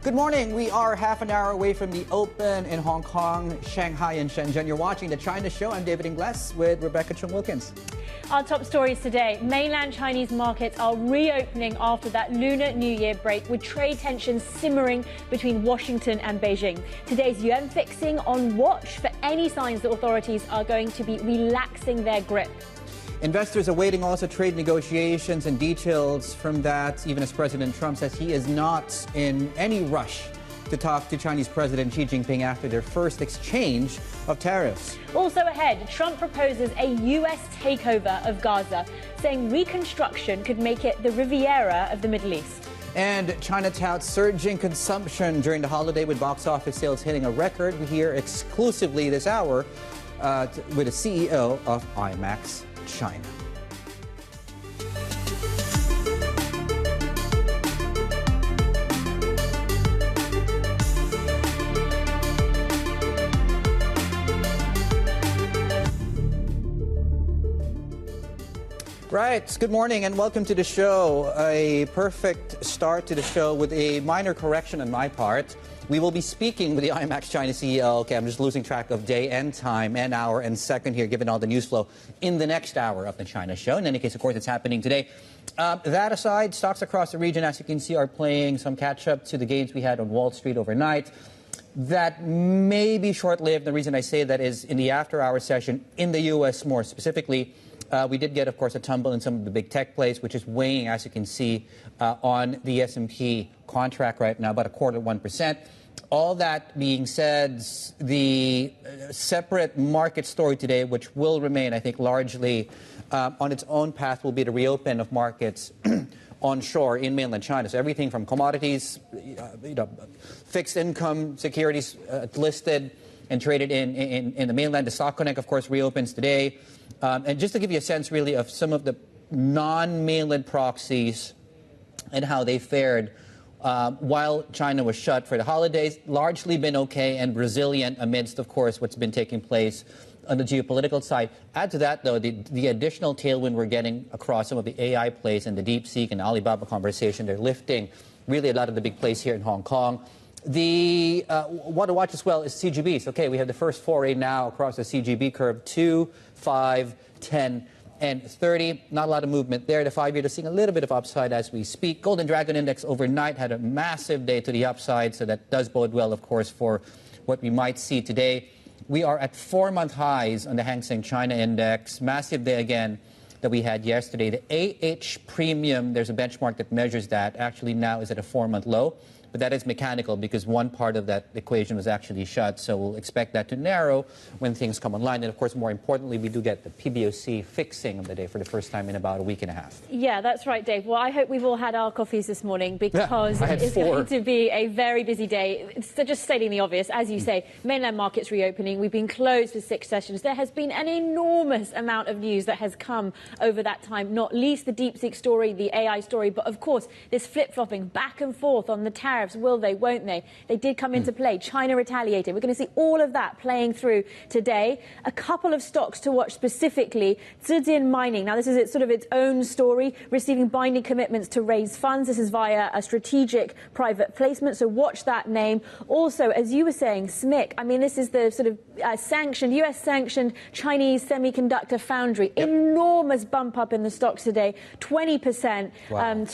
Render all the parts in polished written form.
Good morning. We are half an hour away from the open in Hong Kong, Shanghai, and Shenzhen. You're watching the China Show. I'm David Ingles with Rebecca Choong Wilkins. Our top stories today. Mainland Chinese markets are reopening after that Lunar New Year break, with trade tensions simmering between Washington and Beijing. Today's yuan fixing on watch for any signs that authorities are going to be relaxing their grip. Investors awaiting also trade negotiations and details from that, even as President Trump says he is not in any rush to talk to Chinese President Xi Jinping after their first exchange of tariffs. Also ahead, Trump proposes a U.S. takeover of Gaza, saying reconstruction could make it the Riviera of the Middle East. And China touts surging consumption during the holiday, with box office sales hitting a record. We hear exclusively this hour with the CEO of Imax China. Right, good morning and welcome to the show. A perfect start to the show with a minor correction on my part. We will be speaking with the Imax China CEO. Okay, I'm just losing track of day and time and hour and second here, given all the news flow in the next hour of the China Show. In any case, of course, it's happening today. That aside, stocks across the region, as you can see, are playing some catch-up to the gains we had on Wall Street overnight. That may be short-lived. The reason I say that is in the after-hour session in the U.S. more specifically, we did get, of course, a tumble in some of the big tech plays, which is weighing, as you can see, on the S&P contract right now, about 0.25%. All that being said, the separate market story today, which will remain, I think, largely on its own path, will be the reopen of markets onshore in mainland China. So everything from commodities, fixed income securities listed and traded in the mainland. The Stock Connect, of course, reopens today. And just to give you a sense, really, of some of the non-mainland proxies and how they fared while China was shut for the holidays, largely been okay and resilient amidst, of course, what's been taking place on the geopolitical side. Add to that, though, the additional tailwind we're getting across some of the AI plays and the DeepSeek and Alibaba conversation. They're lifting really a lot of the big plays here in Hong Kong. The what to watch as well is CGBs. Okay, we have the first foray now across the CGB curve, 2, 5, 10, and 30. Not a lot of movement there. The 5-year is seeing a little bit of upside as we speak. Golden Dragon Index overnight had a massive day to the upside, so that does bode well, of course, for what we might see today. We are at 4-month highs on the Hang Seng China Index. Massive day again that we had yesterday. The AH premium, there's a benchmark that measures that, actually now is at a 4-month low. But that is mechanical because one part of that equation was actually shut. So we'll expect that to narrow when things come online. And, of course, more importantly, we do get the PBOC fixing of the day for the first time in about a week and a half. Yeah, that's right, Dave. Well, I hope we've all had our coffees this morning because it's 4. going to be a very busy day. So just stating the obvious, as you say, mainland markets reopening. We've been closed for 6 sessions. There has been an enormous amount of news that has come over that time, not least the DeepSeek story, the AI story, but, of course, this flip-flopping back and forth on the tariffs. Will they, won't they? They did come into play. China retaliated. We're going to see all of that playing through today. A couple of stocks to watch specifically. Zhejiang Mining. Now, this is sort of its own story, receiving binding commitments to raise funds. This is via a strategic private placement, so watch that name. Also, as you were saying, SMIC. I mean, this is the sort of sanctioned, US-sanctioned Chinese semiconductor foundry. Yep. Enormous bump up in the stocks today, 20%. Wow.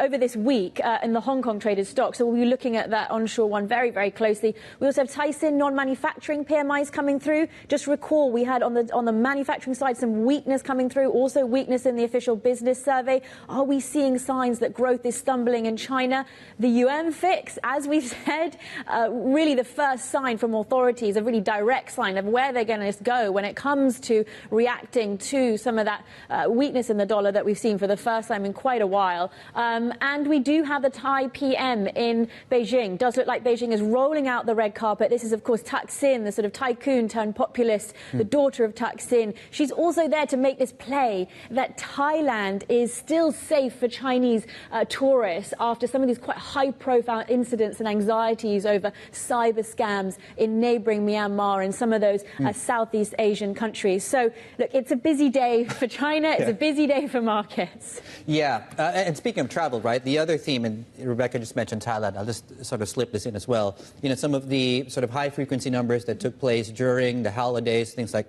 Over this week in the Hong Kong traded stock. So we'll be looking at that onshore one very, very closely. We also have Tyson non-manufacturing PMIs coming through. Just recall we had on the manufacturing side some weakness coming through, also weakness in the official business survey. Are we seeing signs that growth is stumbling in China? The yuan fix, as we've said, really the first sign from authorities, a really direct sign of where they're going to go when it comes to reacting to some of that weakness in the dollar that we've seen for the first time in quite a while. And we do have the Thai PM in Beijing. Does look like Beijing is rolling out the red carpet. This is, of course, Thaksin, the sort of tycoon turned populist, the daughter of Thaksin. She's also there to make this play that Thailand is still safe for Chinese tourists after some of these quite high-profile incidents and anxieties over cyber scams in neighbouring Myanmar and some of those Southeast Asian countries. So, look, it's a busy day for China. It's a busy day for markets. Yeah. And speaking of travel, right, the other theme, and Rebecca just mentioned Thailand add, I'll just sort of slip this in as well. Some of the sort of high-frequency numbers that took place during the holidays, things like,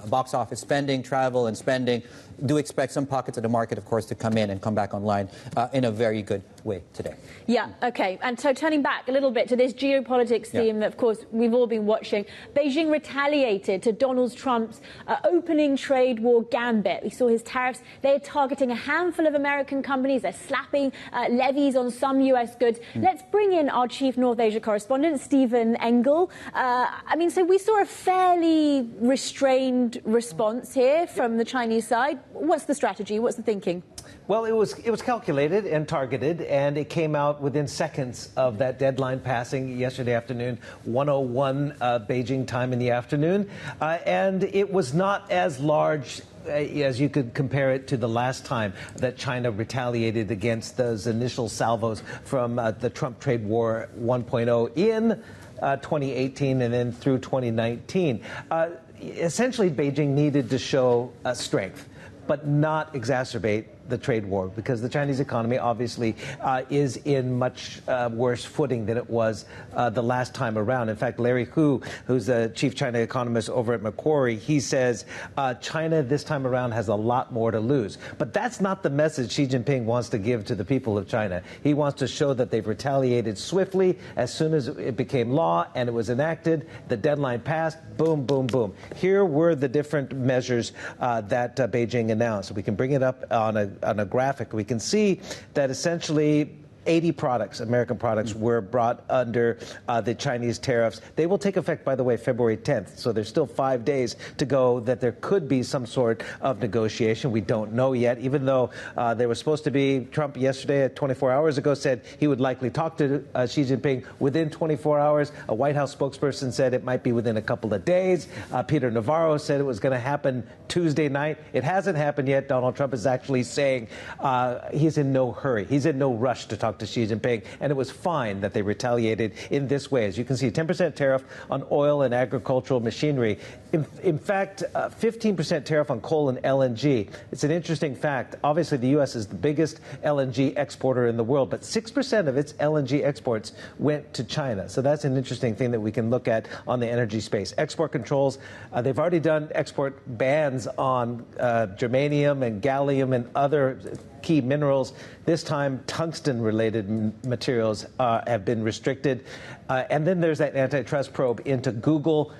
box office spending, travel and spending, do expect some pockets of the market, of course, to come in and come back online in a very good way today. Yeah, okay. And so turning back a little bit to this geopolitics theme, of course, we've all been watching. Beijing retaliated to Donald Trump's opening trade war gambit. We saw his tariffs. They're targeting a handful of American companies. They're slapping levies on some U.S. goods. Let's bring in our chief North Asia correspondent, Stephen Engel. So we saw a fairly restrained response here from the Chinese side. What's the strategy? What's the thinking? Well, it was calculated and targeted, and it came out within seconds of that deadline passing yesterday afternoon, 1:01 Beijing time in the afternoon. And it was not as large as you could compare it to the last time that China retaliated against those initial salvos from the Trump trade war 1.0 in 2018 and then through 2019. Essentially, Beijing needed to show strength, but not exacerbate the trade war, because the Chinese economy obviously is in much worse footing than it was the last time around. In fact, Larry Hu, who's the chief China economist over at Macquarie, he says China this time around has a lot more to lose. But that's not the message Xi Jinping wants to give to the people of China. He wants to show that they've retaliated swiftly as soon as it became law and it was enacted. The deadline passed. Boom, boom, boom. Here were the different measures that Beijing announced. We can bring it up on a graphic. We can see that essentially 80 products, American products, were brought under the Chinese tariffs. They will take effect, by the way, February 10th. So there's still 5 days to go that there could be some sort of negotiation. We don't know yet, even though there was supposed to be, Trump yesterday, 24 hours ago, said he would likely talk to Xi Jinping within 24 hours. A White House spokesperson said it might be within a couple of days. Peter Navarro said it was going to happen Tuesday night. It hasn't happened yet. Donald Trump is actually saying he's in no hurry. He's in no rush to talk to Xi Jinping, and it was fine that they retaliated in this way. As you can see, 10% tariff on oil and agricultural machinery. In fact, 15% tariff on coal and LNG. It's an interesting fact. Obviously, the U.S. is the biggest LNG exporter in the world, but 6% of its LNG exports went to China. So that's an interesting thing that we can look at on the energy space. Export controls, they've already done export bans on germanium and gallium and other key minerals. This time, tungsten-related materials have been restricted. And then there's that antitrust probe into Google.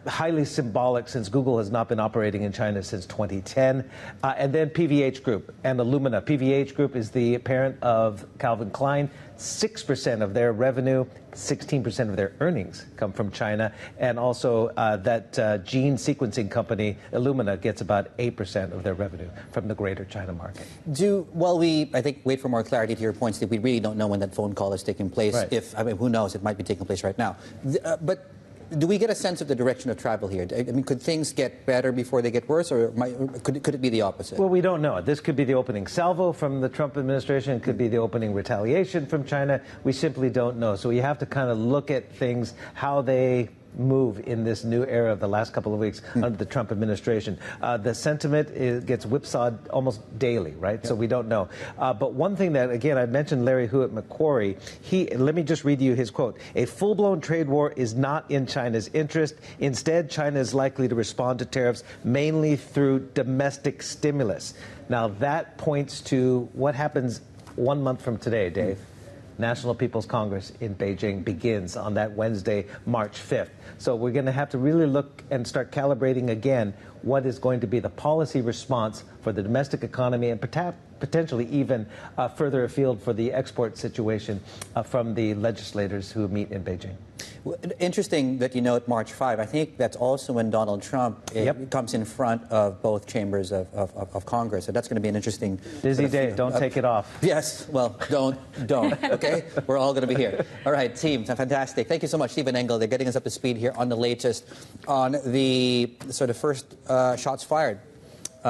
Highly symbolic, since Google has not been operating in China since 2010. And then PVH Group and Illumina. PVH Group is the parent of Calvin Klein. 6% of their revenue, 16% of their earnings come from China. And also that gene sequencing company, Illumina, gets about 8% of their revenue from the greater China market. While we, I think, wait for more clarity to your points, that we really don't know when that phone call is taking place. Right. Who knows? It might be taking place right now. But do we get a sense of the direction of travel here? Could things get better before they get worse, or could it be the opposite? Well, we don't know. This could be the opening salvo from the Trump administration. It could be the opening retaliation from China. We simply don't know. So we have to kind of look at things, how they move in this new era of the last couple of weeks under the Trump administration. The sentiment gets whipsawed almost daily, right? Yep. So we don't know. But one thing that, again, I mentioned Larry Hu at Macquarie. Let me just read you his quote. "A full-blown trade war is not in China's interest. Instead, China is likely to respond to tariffs mainly through domestic stimulus." Now, that points to what happens 1 month from today, Dave. National People's Congress in Beijing begins on that Wednesday, March 5th. So we're going to have to really look and start calibrating again what is going to be the policy response for the domestic economy and potentially even further afield for the export situation from the legislators who meet in Beijing. Interesting that you note March 5. I think that's also when Donald Trump comes in front of both chambers of Congress. So that's going to be an interesting... Busy day. Don't take it off. Yes. Well, don't. Okay? We're all going to be here. All right, team. Fantastic. Thank you so much, Stephen Engel. They're getting us up to speed here on the latest on the sort of first shots fired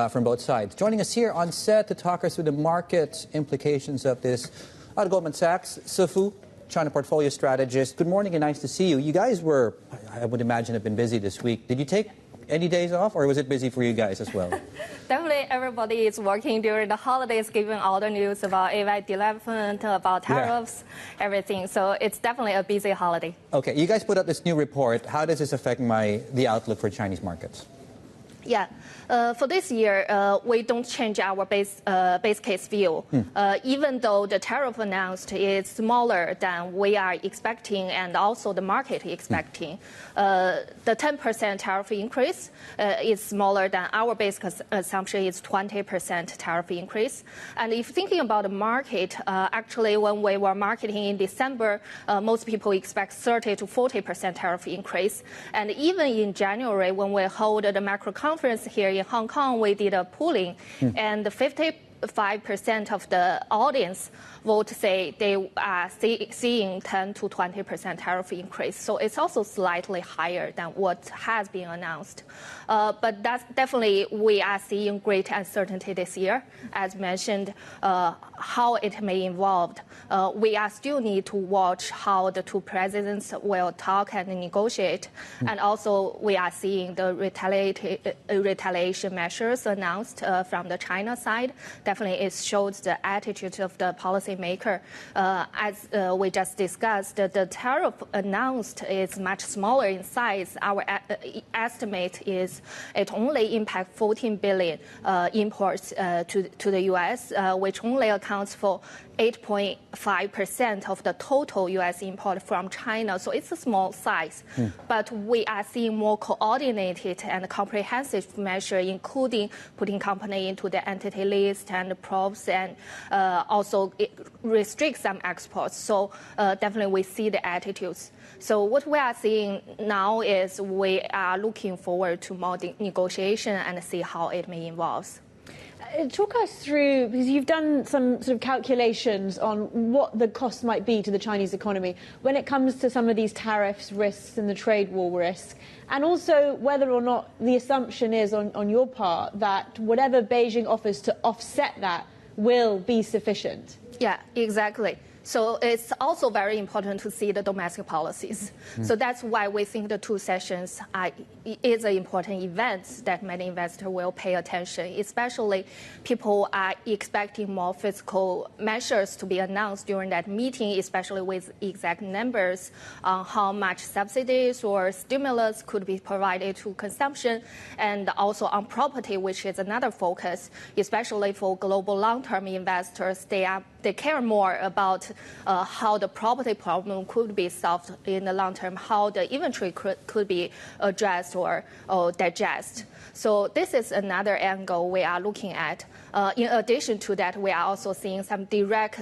from both sides. Joining us here on set to talk us through the market implications of this, out of Goldman Sachs, Si Fu, China portfolio strategist. Good morning and nice to see you. You guys were, I would imagine, have been busy this week. Did you take Any days off, or was it busy for you guys as well? Definitely everybody is working during the holidays, given all the news about AI development, about tariffs, everything. So it's definitely a busy holiday. Okay, you guys put out this new report. How does this affect the outlook for Chinese markets? Yeah. For this year, we don't change our base case view. Even though the tariff announced is smaller than we are expecting and also the market expecting, the 10% tariff increase is smaller than our base assumption is 20% tariff increase. And if thinking about the market, actually when we were marketing in December, most people expect 30 to 40% tariff increase. And even in January, when we hold the macro conference here in Hong Kong, we did a polling, and 55% of the audience vote say they are seeing 10 to 20% tariff increase. So it's also slightly higher than what has been announced. But that's definitely, we are seeing great uncertainty this year. As mentioned, how it may evolve. We are still need to watch how the two presidents will talk and negotiate. And also, we are seeing the retaliation measures announced from the China side. Definitely, it shows the attitude of the policymaker. As we just discussed, the tariff announced is much smaller in size. Our estimate is it only impacts 14 billion imports to the U.S., which only accounts for 8.5% of the total U.S. import from China. So it's a small size. But we are seeing more coordinated and comprehensive measure, including putting company into the entity list and probes, and also restrict some exports. So definitely we see the attitudes. So what we are seeing now is we are looking forward to more negotiation and see how it may evolve. Talk us through, because you've done some sort of calculations on what the cost might be to the Chinese economy when it comes to some of these tariffs risks and the trade war risk, and also whether or not the assumption is on your part that whatever Beijing offers to offset that will be sufficient. Yeah, exactly. So it's also very important to see the domestic policies. So that's why we think the two sessions is an important event that many investors will pay attention, especially people are expecting more fiscal measures to be announced during that meeting, especially with exact numbers on how much subsidies or stimulus could be provided to consumption, and also on property, which is another focus, especially for global long-term investors. They care more about how the property problem could be solved in the long term, how the inventory could be addressed or digested. So this is another angle we are looking at. In addition to that, we are also seeing some direct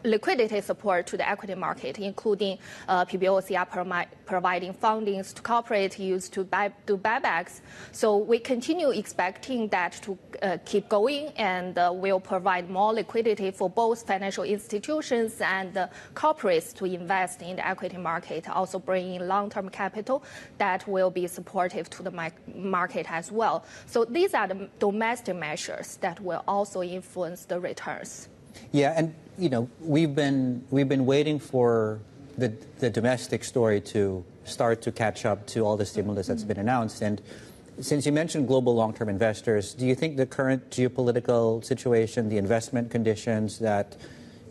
liquidity support to the equity market, including PBOC are providing fundings to corporate used to do buybacks. So we continue expecting that to keep going, and will provide more liquidity for both financial institutions and corporates to invest in the equity market, also bringing long-term capital that will be supportive to the market as well. So these are the domestic measures that will also influence the returns. Yeah, and we've been waiting for the domestic story to start to catch up to all the stimulus that's been announced. And since you mentioned global long-term investors, do you think the current geopolitical situation, the investment conditions that,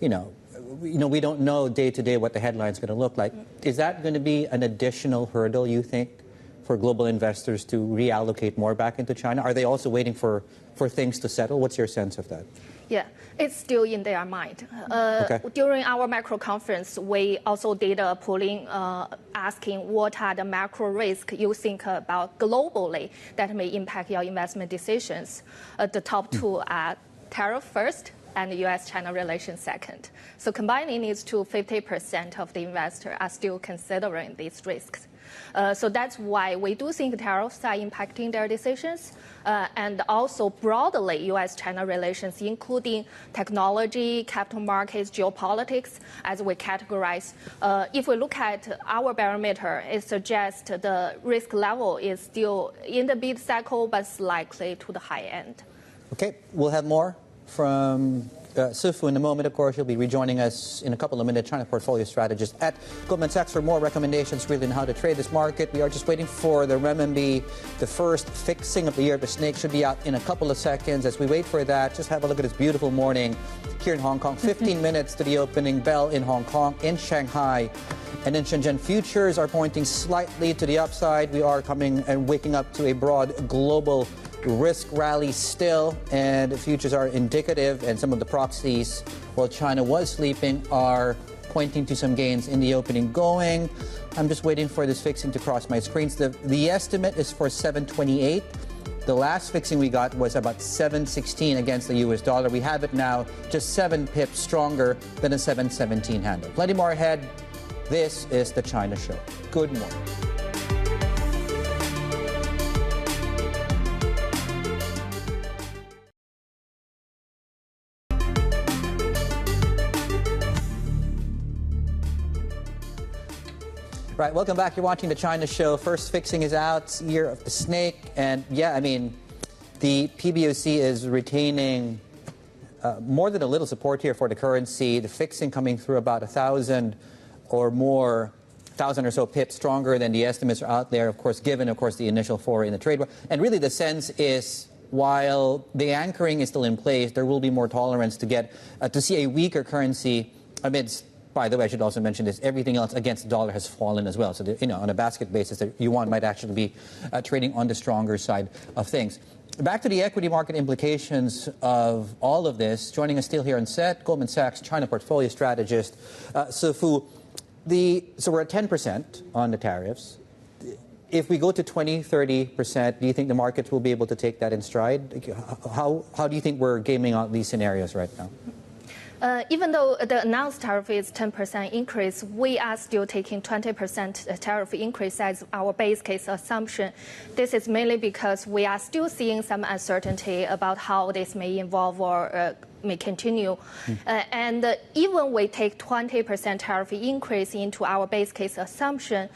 we don't know day to day what the headline's going to look like, is that going to be an additional hurdle, you think, for global investors to reallocate more back into China? Are they also waiting for things to settle? What's your sense of that? Yeah, it's still in their mind. During our macro conference, we also did a polling asking what are the macro risks you think about globally that may impact your investment decisions. The top two are tariff first and U.S.-China relations second. So combining these two, 50% of the investors are still considering these risks. So that's why we do think tariffs are impacting their decisions. And also broadly, U.S.-China relations, including technology, capital markets, geopolitics, as we categorize. If we look at our barometer, it suggests the risk level is still in the mid cycle, but slightly to the high end. Okay, we'll have more from Si Fu in a moment. Of course, he'll be rejoining us in a couple of minutes. China portfolio strategist at Goldman Sachs for more recommendations really on how to trade this market. We are just waiting for the renminbi. The first fixing of the year of the snake should be out in a couple of seconds. As we wait for that, just have a look at this beautiful morning here in Hong Kong. 15 minutes to the opening bell in Hong Kong, in Shanghai. And in Shenzhen, futures are pointing slightly to the upside. We are coming and waking up to a broad global risk rally still, and the futures are indicative, and some of the proxies, while China was sleeping, are pointing to some gains in the opening going. I'm just waiting for this fixing to cross my screens. The estimate is for 728. The last fixing we got was about 716 against the US dollar. We have it now just 7 pips stronger than a 717 handle. Plenty more ahead. This is the China Show. Good morning. Right, welcome back. You're watching the China Show. First fixing is out, year of the snake. And yeah, I mean, the PBOC is retaining more than a little support here for the currency. The fixing coming through about 1,000 or more, 1,000 or so pips stronger than the estimates are out there, of course, given, of course, the initial foray in the trade war. And really the sense is, while the anchoring is still in place, there will be more tolerance to get to see a weaker currency amidst. By the way, I should also mention this, everything else against the dollar has fallen as well. So, on a basket basis, the yuan might actually be trading on the stronger side of things. Back to the equity market implications of all of this. Joining us still here on set, Goldman Sachs China portfolio strategist, Si Fu. So we're at 10% on the tariffs. If we go to 20, 30%, do you think the markets will be able to take that in stride? How do you think we're gaming out these scenarios right now? Even though the announced tariff is 10% increase, we are still taking 20% tariff increase as our base case assumption. This is mainly because we are still seeing some uncertainty about how this may evolve or may continue. And even we take 20% tariff increase into our base case assumption,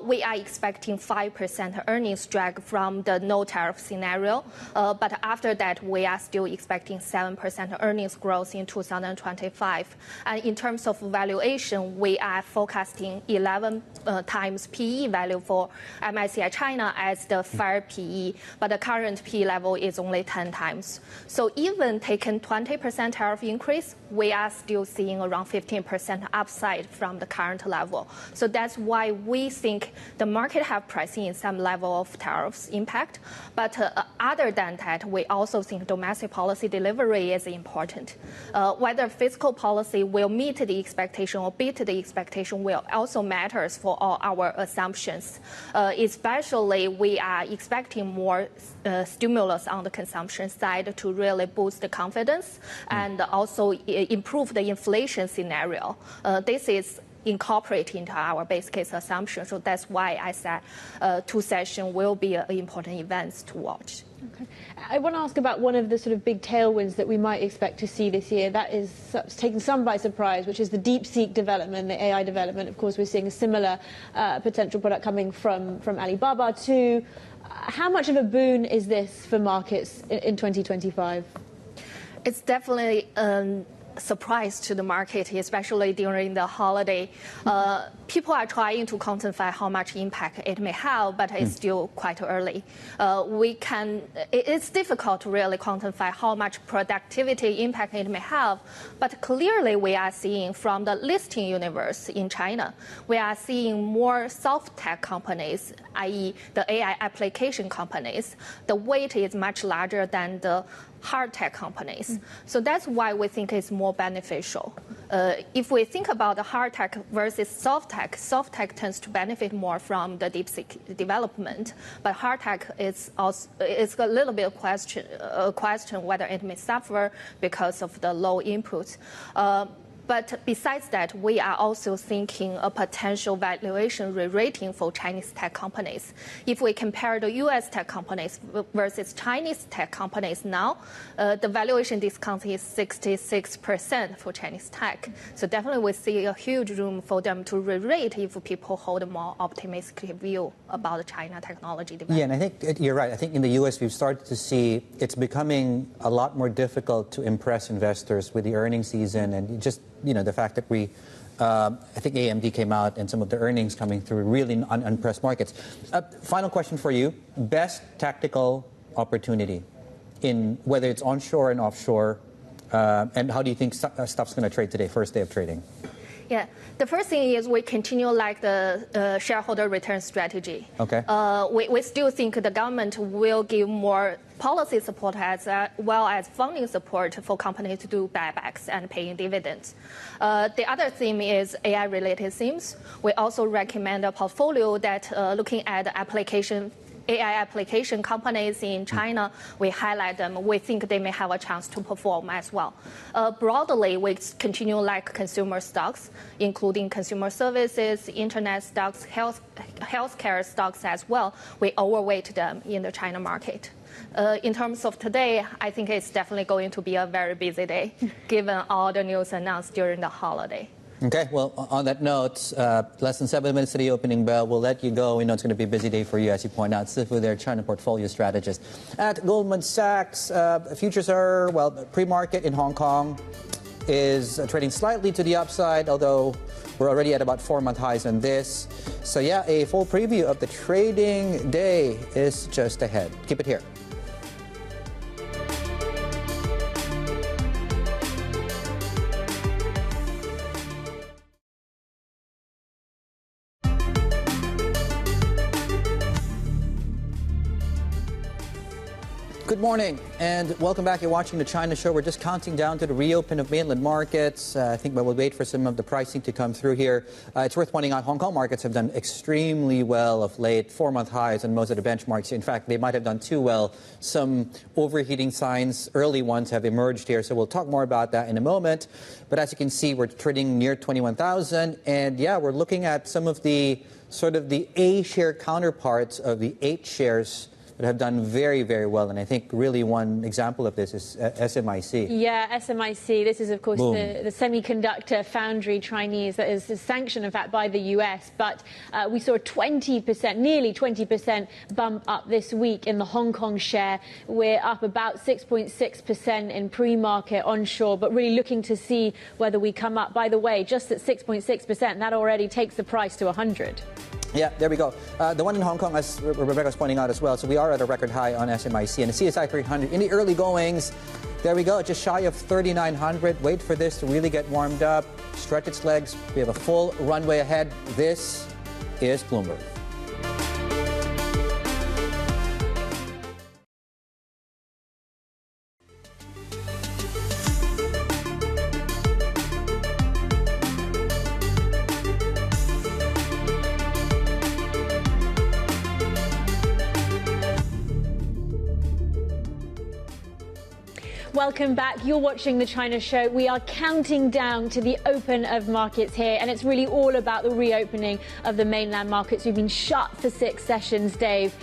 we are expecting 5% earnings drag from the no tariff scenario. But after that, we are still expecting 7% earnings growth in 2025. And in terms of valuation, we are forecasting 11 times PE value for MSCI China as the fair PE, but the current PE level is only 10 times. So even taking 20% tariff increase, we are still seeing around 15% upside from the current level. So that's why we think the market have pricing in some level of tariffs impact. But other than that, we also think domestic policy delivery is important. Whether fiscal policy will meet the expectation or beat the expectation will also matters for all our assumptions. Especially, we are expecting more stimulus on the consumption side to really boost the confidence and also improve the inflation scenario. This is incorporated into our base case assumption. So that's why I said 2 sessions will be important events to watch. Okay. I want to ask about one of the sort of big tailwinds that we might expect to see this year. That is taking some by surprise, which is the DeepSeek development, the AI development. Of course, we're seeing a similar potential product coming from Alibaba too. How much of a boon is this for markets in 2025? It's definitely a surprise to the market, especially during the holiday. People are trying to quantify how much impact it may have, but it's still quite early. It's difficult to really quantify how much productivity impact it may have, but clearly we are seeing from the listing universe in China, we are seeing more soft tech companies, i.e. the AI application companies. The weight is much larger than the hard tech companies. So that's why we think it's more beneficial. If we think about the hard tech versus soft tech tends to benefit more from the DeepSeek development, but hard tech is also it's a little bit of question whether it may suffer because of the low inputs. But besides that, we are also thinking a potential valuation re-rating for Chinese tech companies. If we compare the U.S. tech companies versus Chinese tech companies now, the valuation discount is 66% for Chinese tech. So definitely we see a huge room for them to re-rate if people hold a more optimistic view about China technology development. Yeah, and I think you're right. I think in the U.S. we've started to see it's becoming a lot more difficult to impress investors with the earnings season, and just the fact that I think AMD came out and some of the earnings coming through really unpressed markets. Final question for you: best tactical opportunity in whether it's onshore and offshore, and how do you think stuff's going to trade today? First day of trading. Yeah, the first thing is we continue like the shareholder return strategy. Okay. We still think the government will give more policy support as well as funding support for companies to do buybacks and paying dividends. The other theme is AI-related themes. We also recommend a portfolio that looking at AI application companies in China, we highlight them. We think they may have a chance to perform as well. Broadly, we continue like consumer stocks, including consumer services, internet stocks, healthcare stocks as well. We overweight them in the China market. In terms of today, I think it's definitely going to be a very busy day, given all the news announced during the holiday. Okay, well, on that note, less than 7 minutes to the opening bell. We'll let you go. We know it's going to be a busy day for you, as you point out. Si Fu, their China portfolio strategist at Goldman Sachs. Futures are, well, pre-market in Hong Kong is trading slightly to the upside, although we're already at about 4-month highs on this. So, yeah, a full preview of the trading day is just ahead. Keep it here. Good morning and welcome back. You're watching the China Show. We're just counting down to the reopen of mainland markets. I think we'll wait for some of the pricing to come through here. It's worth pointing out Hong Kong markets have done extremely well of late, 4-month highs on most of the benchmarks. In fact, they might have done too well. Some overheating signs, early ones, have emerged here. So we'll talk more about that in a moment. But as you can see, we're trading near 21,000. And yeah, we're looking at some of the sort of the A-share counterparts of the 8 shares that have done very, very well. And I think really one example of this is SMIC. Yeah, SMIC. This is, of course, the semiconductor foundry Chinese that is sanctioned, in fact, by the US. But we saw a 20%, nearly 20% bump up this week in the Hong Kong share. We're up about 6.6% in pre-market onshore, but really looking to see whether we come up. By the way, just at 6.6%, that already takes the price to 100. Yeah, there we go. The one in Hong Kong, as Rebecca was pointing out as well, so we are at a record high on SMIC. And the CSI 300, in the early goings, there we go, just shy of 3,900. Wait for this to really get warmed up, stretch its legs. We have a full runway ahead. This is Bloomberg. Welcome back. You're watching the China Show. We are counting down to the open of markets here, and it's really all about the reopening of the mainland markets. We've been shut for 6 sessions, Dave,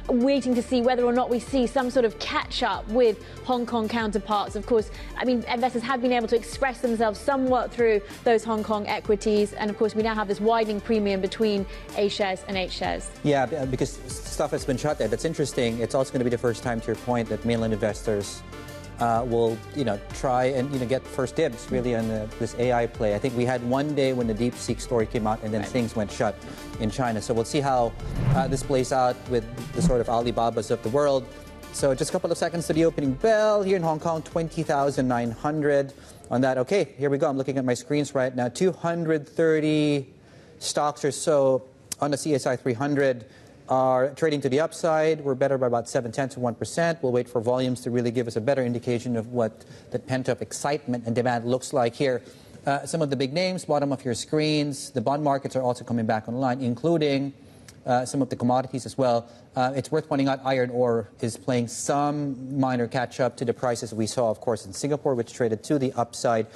waiting to see whether or not we see some sort of catch-up with Hong Kong counterparts. Of course, I mean, investors have been able to express themselves somewhat through those Hong Kong equities, and of course, we now have this widening premium between A shares and H shares. Yeah, because stuff has been shut there. That's interesting. It's also going to be the first time, to your point, that mainland investors will, try and, get first dibs really on this AI play. I think we had one day when the DeepSeek story came out, and then things went shut in China. So we'll see how this plays out with the sort of Alibabas of the world. So just a couple of seconds to the opening bell here in Hong Kong, 20,900 on that. Okay, here we go. I'm looking at my screens right now. 230 stocks or so on the CSI 300. Are trading to the upside. We're better by about 0.7 to 1%. We'll wait for volumes to really give us a better indication of what the pent-up excitement and demand looks like here. Some of the big names, bottom of your screens. The bond markets are also coming back online, including some of the commodities as well. It's worth pointing out iron ore is playing some minor catch-up to the prices we saw, of course, in Singapore, which traded to the upside.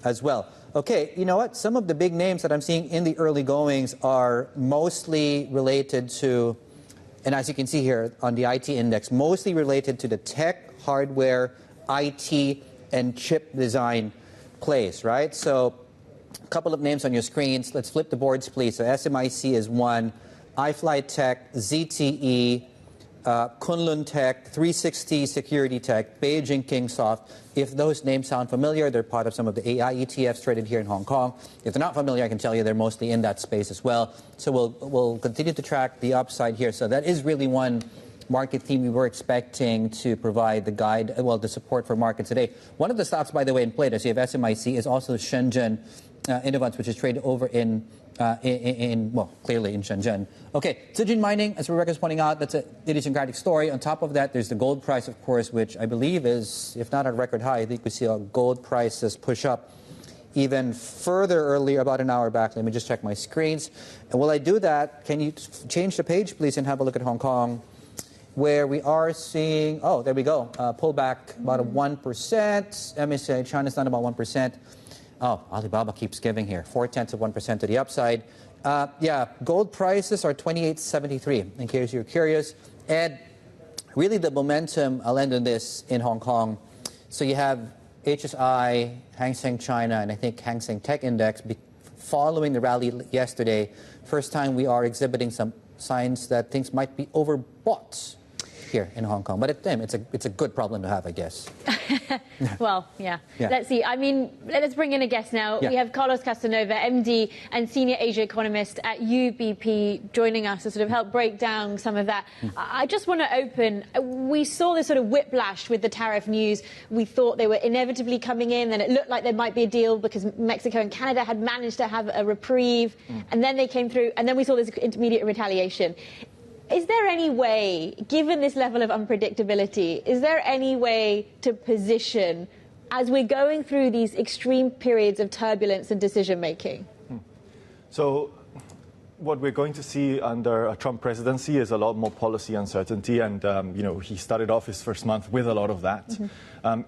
as well. Okay, you know what? Some of the big names that I'm seeing in the early goings are mostly related to, and as you can see here on the IT index, mostly related to the tech, hardware, IT, and chip design plays, right? So a couple of names on your screens. Let's flip the boards, please. So SMIC is one, iFly Tech, ZTE, Kunlun Tech, 360 Security Tech, Beijing Kingsoft. If those names sound familiar, they're part of some of the AI ETFs traded here in Hong Kong. If they're not familiar, I can tell you they're mostly in that space as well. So we'll continue to track the upside here. So that is really one market theme we were expecting to provide the guide, well, the support for markets today. One of the stocks, by the way, in play, as you have SMIC, is also Shenzhen Innovance, which is traded over well, clearly in Shenzhen. Okay, Zijin Mining, as Rebecca is pointing out, that's an idiosyncratic story. On top of that, there's the gold price, of course, which I believe is, if not at a record high, I think we see a gold prices push up even further earlier, about an hour back. Let me just check my screens. And while I do that, can you change the page, please, and have a look at Hong Kong, where we are seeing, oh, there we go, pullback about a 1%. MSCI China's down about 1%. Oh, Alibaba keeps giving here, 0.4% to the upside. Yeah, gold prices are 28.73, in case you're curious. And really the momentum, I'll end on this, in Hong Kong. So you have HSI, Hang Seng China, and I think Hang Seng Tech Index following the rally yesterday. First time we are exhibiting some signs that things might be overbought here in Hong Kong. But it's a good problem to have, I guess. Well, yeah. Let's see. I mean, let's bring in a guest now. We have Carlos Casanova, MD and Senior Asia Economist at UBP, joining us to sort of help break down some of that. I just want to open. We saw this sort of whiplash with the tariff news. We thought they were inevitably coming in, then it looked like there might be a deal because Mexico and Canada had managed to have a reprieve, and then they came through, and then we saw this intermediate retaliation. Is there any way, given this level of unpredictability, is there any way to position as we're going through these extreme periods of turbulence and decision-making? So what we're going to see under a Trump presidency is a lot more policy uncertainty. And, he started off his first month with a lot of that.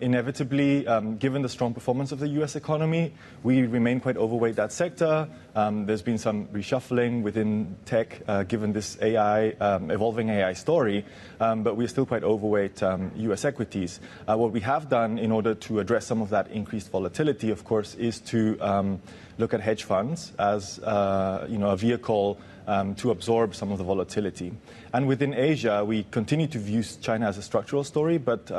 Inevitably, given the strong performance of the U.S. economy, we remain quite overweight that sector. There's been some reshuffling within tech, given this evolving AI story, but we're still quite overweight U.S. equities. What we have done in order to address some of that increased volatility, of course, is to look at hedge funds as a vehicle to absorb some of the volatility. And within Asia, we continue to view China as a structural story, but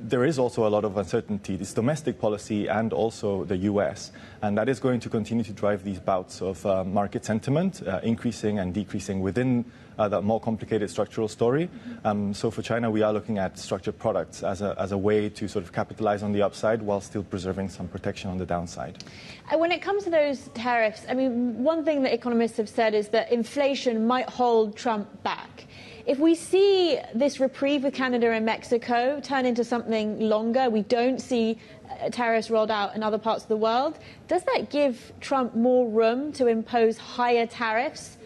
there is also a lot of uncertainty. This domestic policy and also the U.S., and that is going to continue to drive these bouts of market sentiment, increasing and decreasing within that more complicated structural story. So for China, we are looking at structured products as a way to sort of capitalize on the upside while still preserving some protection on the downside. When it comes to those tariffs, I mean, one thing that economists have said is that inflation might hold Trump back. If we see this reprieve with Canada and Mexico turn into something longer, we don't see tariffs rolled out in other parts of the world, does that give Trump more room to impose higher tariffs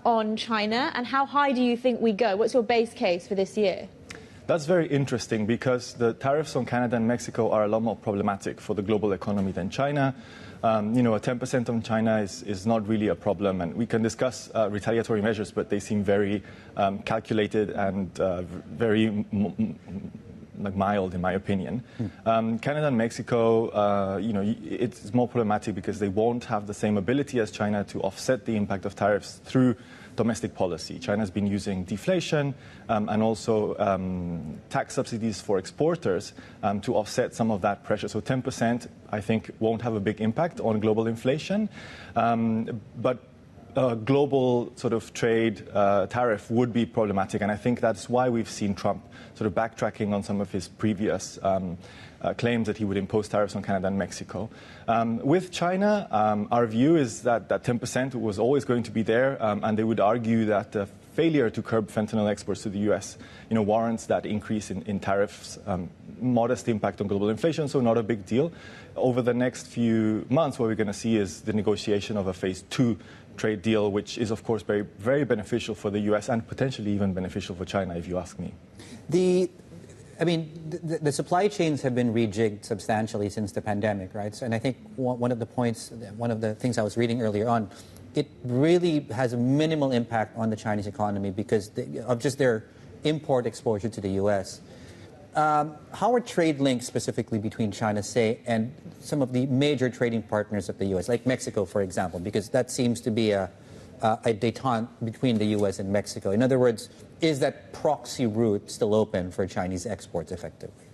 on China? And how high do you think we go? What's your base case for this year? That's very interesting because the tariffs on Canada and Mexico are a lot more problematic for the global economy than China. A 10% on China is not really a problem, and we can discuss retaliatory measures, but they seem very calculated and very mild, in my opinion. Canada and Mexico, it's more problematic because they won't have the same ability as China to offset the impact of tariffs through domestic policy. China's been using deflation and also tax subsidies for exporters to offset some of that pressure. So 10%, I think, won't have a big impact on global inflation. But a global sort of trade tariff would be problematic. And I think that's why we've seen Trump sort of backtracking on some of his previous claims that he would impose tariffs on Canada and Mexico. With China, our view is that 10% was always going to be there, and they would argue that the failure to curb fentanyl exports to the U.S. warrants that increase in tariffs, modest impact on global inflation, so not a big deal. Over the next few months, what we're going to see is the negotiation of a phase 2 trade deal, which is, of course, very, very beneficial for the U.S. and potentially even beneficial for China, if you ask me. I mean, the supply chains have been rejigged substantially since the pandemic, right? So, and I think one of the things I was reading earlier on, it really has a minimal impact on the Chinese economy because of just their import exposure to the U.S. How are trade links specifically between China, say, and some of the major trading partners of the U.S., like Mexico, for example, because that seems to be a détente between the U.S. and Mexico? In other words, is that proxy route still open for Chinese exports effectively?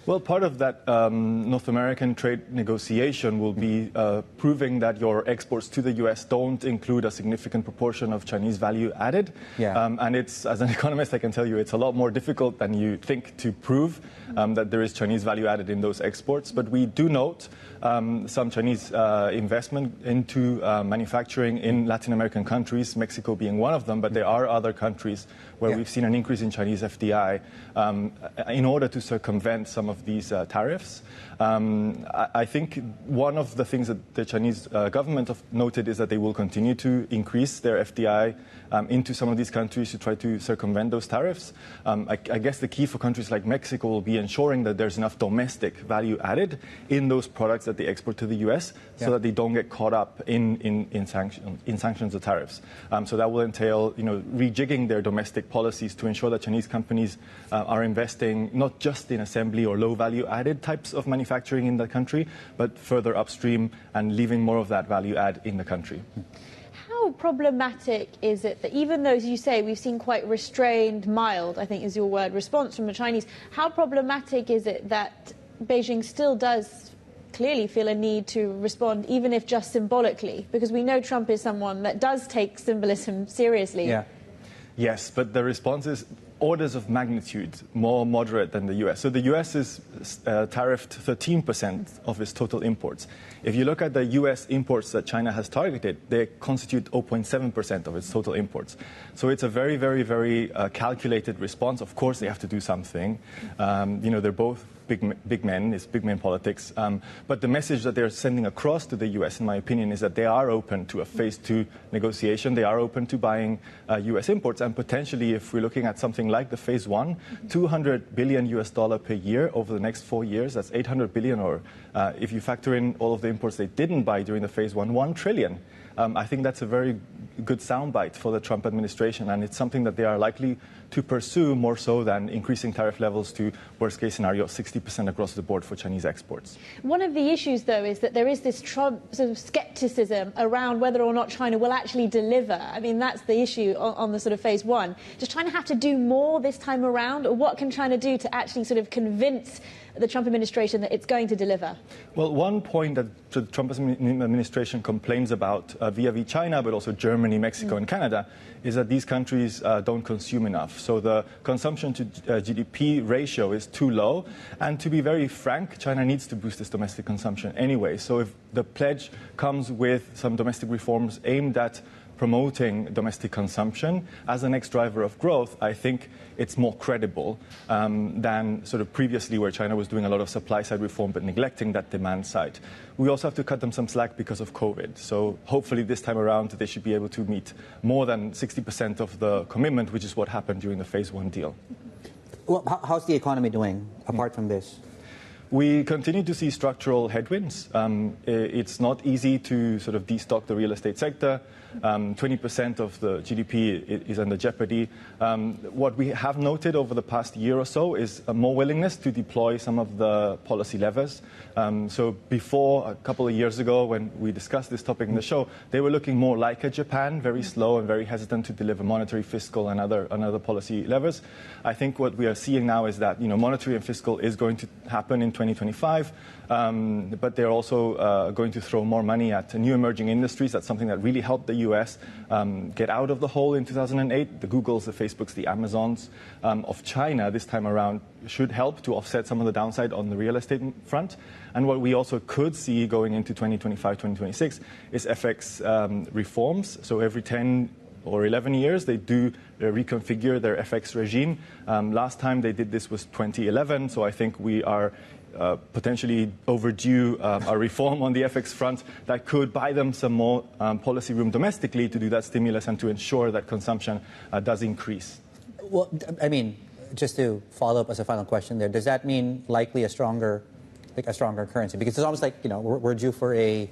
Well, part of that North American trade negotiation will be proving that your exports to the U.S. don't include a significant proportion of Chinese value added. Yeah. And it's, as an economist, I can tell you it's a lot more difficult than you think to prove that there is Chinese value added in those exports. But we do note some Chinese investment into manufacturing in Latin American countries, Mexico being one of them, but there are other countries where we've seen an increase in Chinese FDI in order to circumvent some of these tariffs. I think one of the things that the Chinese government have noted is that they will continue to increase their FDI into some of these countries to try to circumvent those tariffs. I guess the key for countries like Mexico will be ensuring that there's enough domestic value added in those products that they export to the U.S. so that they don't get caught up in sanctions or tariffs. So that will entail, rejigging their domestic policies to ensure that Chinese companies are investing not just in assembly or low value added types of manufacturing in the country, but further upstream and leaving more of that value add in the country. How problematic is it that even though, as you say, we've seen quite restrained, mild, I think is your word, response from the Chinese, how problematic is it that Beijing still does clearly feel a need to respond, even if just symbolically? Because we know Trump is someone that does take symbolism seriously. Yeah. Yes, but the response is orders of magnitude more moderate than the U.S. So the U.S. is tariffed 13% of its total imports. If you look at the U.S. imports that China has targeted, they constitute 0.7% of its total imports. So it's a very, very, very calculated response. Of course, they have to do something. They're both big men. It's big men politics. But the message that they're sending across to the U.S., in my opinion, is that they are open to a phase 2 negotiation. They are open to buying U.S. imports. And potentially, if we're looking at something like the phase 1, $200 billion per year over the next 4 years, that's 800 billion, or if you factor in all of the imports they didn't buy during the phase 1, 1 trillion. I think that's a very good soundbite for the Trump administration, and it's something that they are likely to pursue more so than increasing tariff levels to, worst case scenario, 60% across the board for Chinese exports. One of the issues, though, is that there is this Trump sort of skepticism around whether or not China will actually deliver. I mean, that's the issue on the sort of phase 1. Does China have to do more this time around, or what can China do to actually sort of convince the Trump administration that it's going to deliver? Well, one point that the Trump administration complains about vis-a-vis China, but also Germany, Mexico, and Canada, is that these countries don't consume enough. So the consumption to GDP ratio is too low. And to be very frank, China needs to boost its domestic consumption anyway. So if the pledge comes with some domestic reforms aimed at promoting domestic consumption as the next driver of growth, I think it's more credible than sort of previously where China was doing a lot of supply-side reform but neglecting that demand side. We also have to cut them some slack because of COVID. So hopefully this time around they should be able to meet more than 60% of the commitment, which is what happened during the phase 1 deal. Well, how's the economy doing apart from this? We continue to see structural headwinds. It's not easy to sort of destock the real estate sector. 20% of the GDP is under jeopardy. What we have noted over the past year or so is a more willingness to deploy some of the policy levers. So before, a couple of years ago, when we discussed this topic in the show, they were looking more like a Japan, very slow and very hesitant to deliver monetary, fiscal, and other policy levers. I think what we are seeing now is that monetary and fiscal is going to happen in 2025, but they're also going to throw more money at new emerging industries. That's something that really helped the U.S. Get out of the hole in 2008. The Googles, the Facebooks, the Amazons of China this time around should help to offset some of the downside on the real estate front. And what we also could see going into 2025, 2026 is FX reforms. So every 10 or 11 years, they do reconfigure their FX regime. Last time they did this was 2011, so I think we are potentially overdue a reform on the FX front that could buy them some more policy room domestically to do that stimulus and to ensure that consumption does increase. Well, I mean, just to follow up as a final question there, does that mean likely a stronger currency? Because it's almost like, we're due for an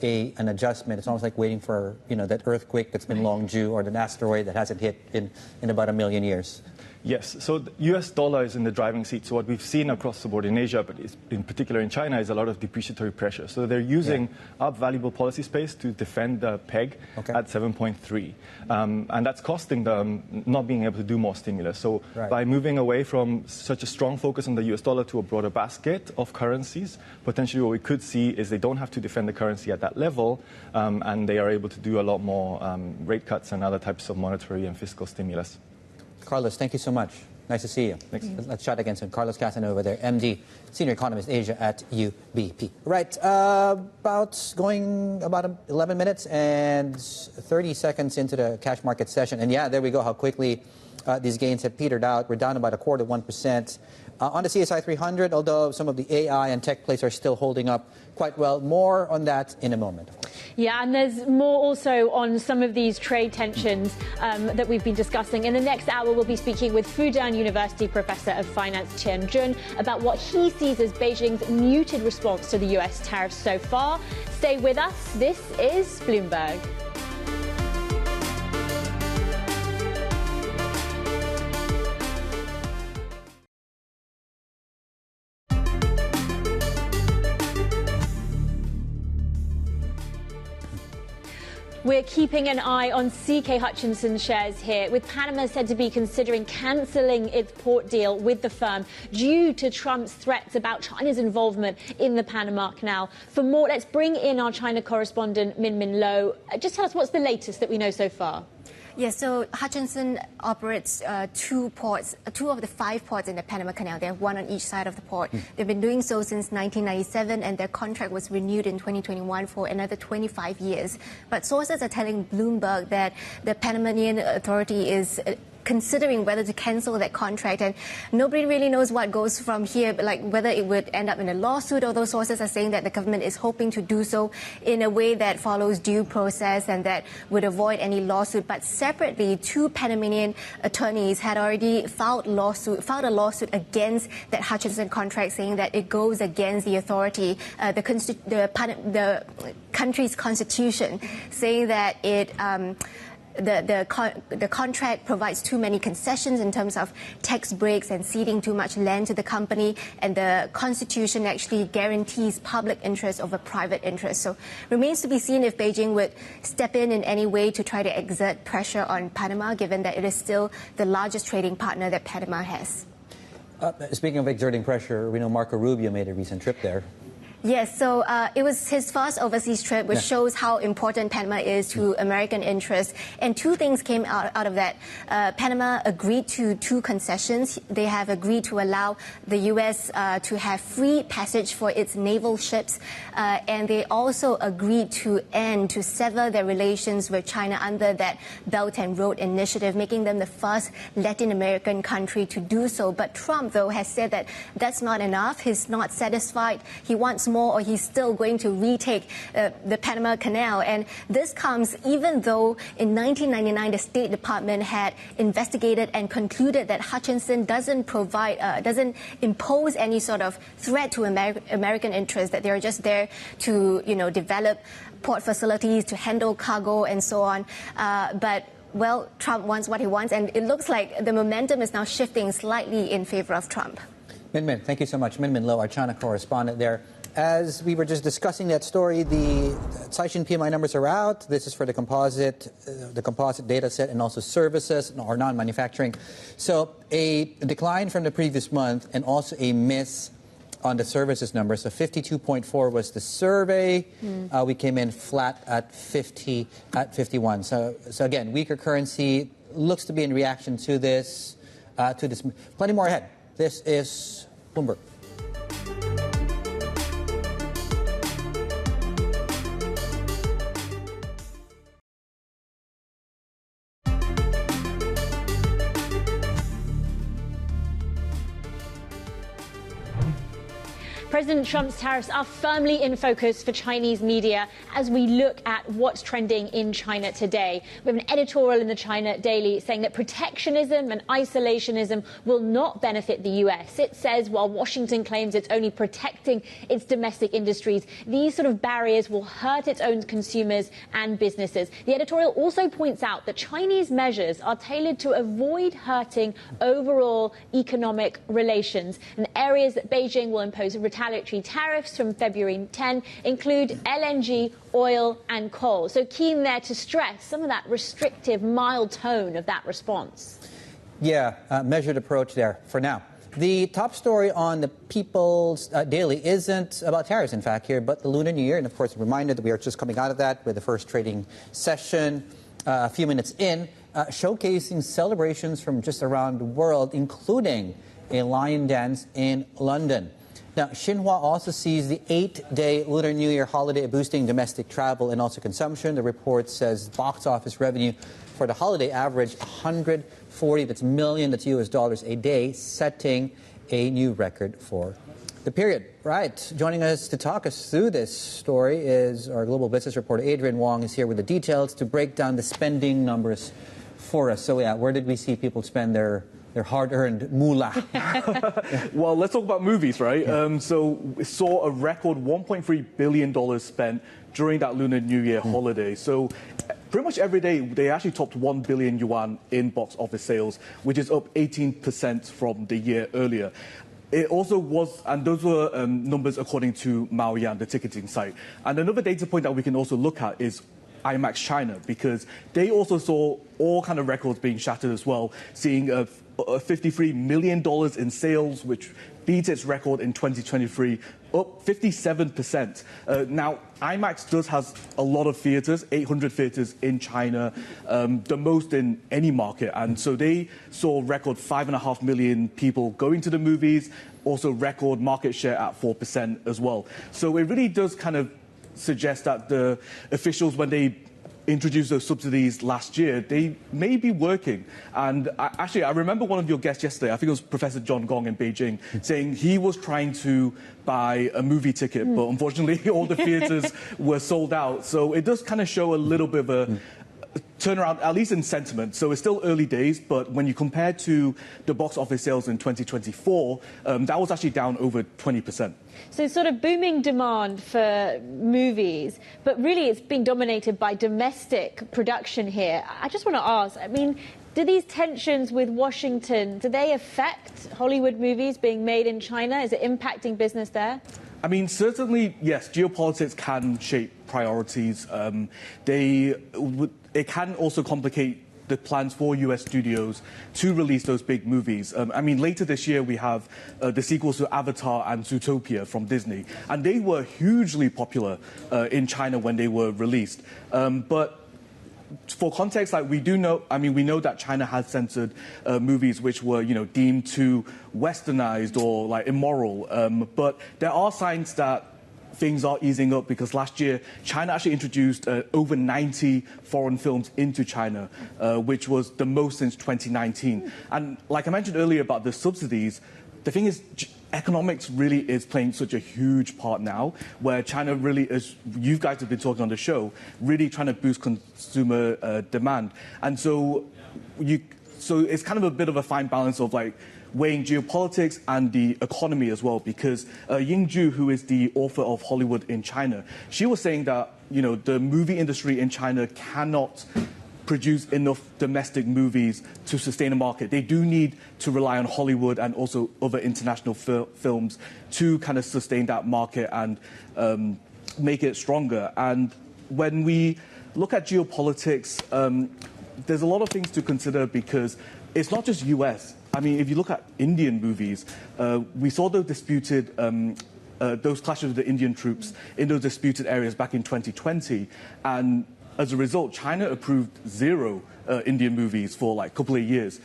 adjustment. It's almost like waiting for, that earthquake that's been long due, or an asteroid that hasn't hit in about 1 million years. Yes, so the US dollar is in the driving seat. So what we've seen across the board in Asia, but in particular in China, is a lot of depreciatory pressure. So they're using up valuable policy space to defend the peg at 7.3. And that's costing them not being able to do more stimulus. So by moving away from such a strong focus on the US dollar to a broader basket of currencies, potentially what we could see is they don't have to defend the currency at that level, and they are able to do a lot more rate cuts and other types of monetary and fiscal stimulus. Carlos, thank you so much. Nice to see you. Thanks. Let's chat again soon. Carlos Casanova there, MD, Senior Economist Asia at UBP. Right, about 11 minutes and 30 seconds into the cash market session. And there we go, how quickly these gains have petered out. We're down about 1/4%. On the CSI 300, although some of the AI and tech plays are still holding up quite well. More on that in a moment. Yeah, and there's more also on some of these trade tensions that we've been discussing. In the next hour, we'll be speaking with Fudan University Professor of Finance Qian about what he sees as Beijing's muted response to the US tariffs so far. Stay with us. This is Bloomberg. We're keeping an eye on CK Hutchinson shares here, with Panama said to be considering cancelling its port deal with the firm due to Trump's threats about China's involvement in the Panama Canal. For more, let's bring in our China correspondent, Min Lo. Just tell us what's the latest that we know so far. Yes, so Hutchinson operates two of the 5 ports in the Panama Canal. They have one on each side of the port. They've been doing so since 1997, and their contract was renewed in 2021 for another 25 years. But sources are telling Bloomberg that the Panamanian Authority is considering whether to cancel that contract, and nobody really knows what goes from here, but like whether it would end up in a lawsuit. Although sources are saying that the government is hoping to do so in a way that follows due process and that would avoid any lawsuit. But separately, 2 Panamanian attorneys had already filed a lawsuit against that Hutchinson contract, saying that it goes against the authority, the country's constitution, saying that it the contract provides too many concessions in terms of tax breaks and ceding too much land to the company, and the Constitution actually guarantees public interest over private interest. So remains to be seen if Beijing would step in any way to try to exert pressure on Panama, given that it is still the largest trading partner that Panama has. Speaking of exerting pressure, we know Marco Rubio made a recent trip there. Yes, so it was his first overseas trip, which shows how important Panama is to American interests. And 2 things came out of that. Panama agreed to 2 concessions. They have agreed to allow the U.S. To have free passage for its naval ships. And they also agreed to sever their relations with China under that Belt and Road Initiative, making them the first Latin American country to do so. But Trump, though, has said that that's not enough. He's not satisfied. He wants more, or he's still going to retake the Panama Canal. And this comes even though in 1999 the State Department had investigated and concluded that Hutchinson doesn't impose any sort of threat to American interests, that they're just there to develop port facilities, to handle cargo and so on. But well, Trump wants what he wants, and it looks like the momentum is now shifting slightly in favor of Trump. Min, thank you so much. Min Lo, our China correspondent there. As we were just discussing that story, the Caixin PMI numbers are out. This is for the composite data set, and also services or non-manufacturing. So a decline from the previous month, and also a miss on the services number. So 52.4 was the survey. We came in flat at 51. So again, weaker currency looks to be in reaction to this. Plenty more ahead. This is Bloomberg. President Trump's tariffs are firmly in focus for Chinese media as we look at what's trending in China today. We have an editorial in the China Daily saying that protectionism and isolationism will not benefit the US. It says while Washington claims it's only protecting its domestic industries, these sort of barriers will hurt its own consumers and businesses. The editorial also points out that Chinese measures are tailored to avoid hurting overall economic relations, and areas that Beijing will impose retaliatory tariffs from February 10 include LNG, oil and coal. So keen there to stress some of that restrictive, mild tone of that response. Yeah, measured approach there for now. The top story on the People's Daily isn't about tariffs, in fact, here, but the Lunar New Year. And, of course, a reminder that we are just coming out of that with the first trading session a few minutes in, showcasing celebrations from just around the world, including a lion dance in London. Now, Xinhua also sees the 8-day Lunar New Year holiday boosting domestic travel and also consumption. The report says box office revenue for the holiday averaged 140 million, that's US dollars a day, setting a new record for the period. Right. Joining us to talk us through this story is our global business reporter Adrian Wong is here with the details to break down the spending numbers for us. So, yeah, where did we see people spend their hard-earned moolah? Well, let's talk about movies, right? So we saw a record $1.3 billion spent during that Lunar New Year holiday. So pretty much every day, they actually topped 1 billion yuan in box office sales, which is up 18% from the year earlier. It also was, and those were numbers according to Manwaring, the ticketing site. And another data point that we can also look at is Imax China, because they also saw all kind of records being shattered as well, seeing $53 million in sales, which beat its record in 2023, up 57%. Now, Imax does has a lot of theaters, 800 theaters in China, the most in any market. And so they saw record 5.5 million people going to the movies, also record market share at 4% as well. So it really does kind of suggest that the officials, when they introduced those subsidies last year, they may be working. And I remember one of your guests yesterday, I think it was Professor John Gong in Beijing, saying he was trying to buy a movie ticket, but unfortunately all the theaters were sold out. So it does kind of show a little bit of a turnaround, at least in sentiment. So it's still early days, but when you compare to the box office sales in 2024, that was actually down over 20%. So sort of booming demand for movies, but really it's being dominated by domestic production here. I just want to ask, I mean, do these tensions with Washington, do they affect Hollywood movies being made in China? Is it impacting business there? I mean, certainly, yes, geopolitics can shape priorities. It can also complicate the plans for US studios to release those big movies. I mean, later this year we have the sequels to Avatar and Zootopia from Disney, and they were hugely popular in China when they were released. But for context, like we know that China has censored movies which were, deemed too westernized or like immoral. But there are signs that things are easing up, because last year China actually introduced over 90 foreign films into China, which was the most since 2019. And like I mentioned earlier about the subsidies, the thing is, economics really is playing such a huge part now, where China really is, you guys have been talking on the show, really trying to boost consumer demand. And so it's kind of a bit of a fine balance of like weighing geopolitics and the economy as well, because Ying Zhu, who is the author of Hollywood in China, she was saying that, the movie industry in China cannot produce enough domestic movies to sustain a market. They do need to rely on Hollywood and also other international films to kind of sustain that market and make it stronger. And when we look at geopolitics, there's a lot of things to consider, because it's not just US. I mean, if you look at Indian movies, we saw those disputed, those clashes with the Indian troops in those disputed areas back in 2020. And as a result, China approved 0 Indian movies for like a couple of years.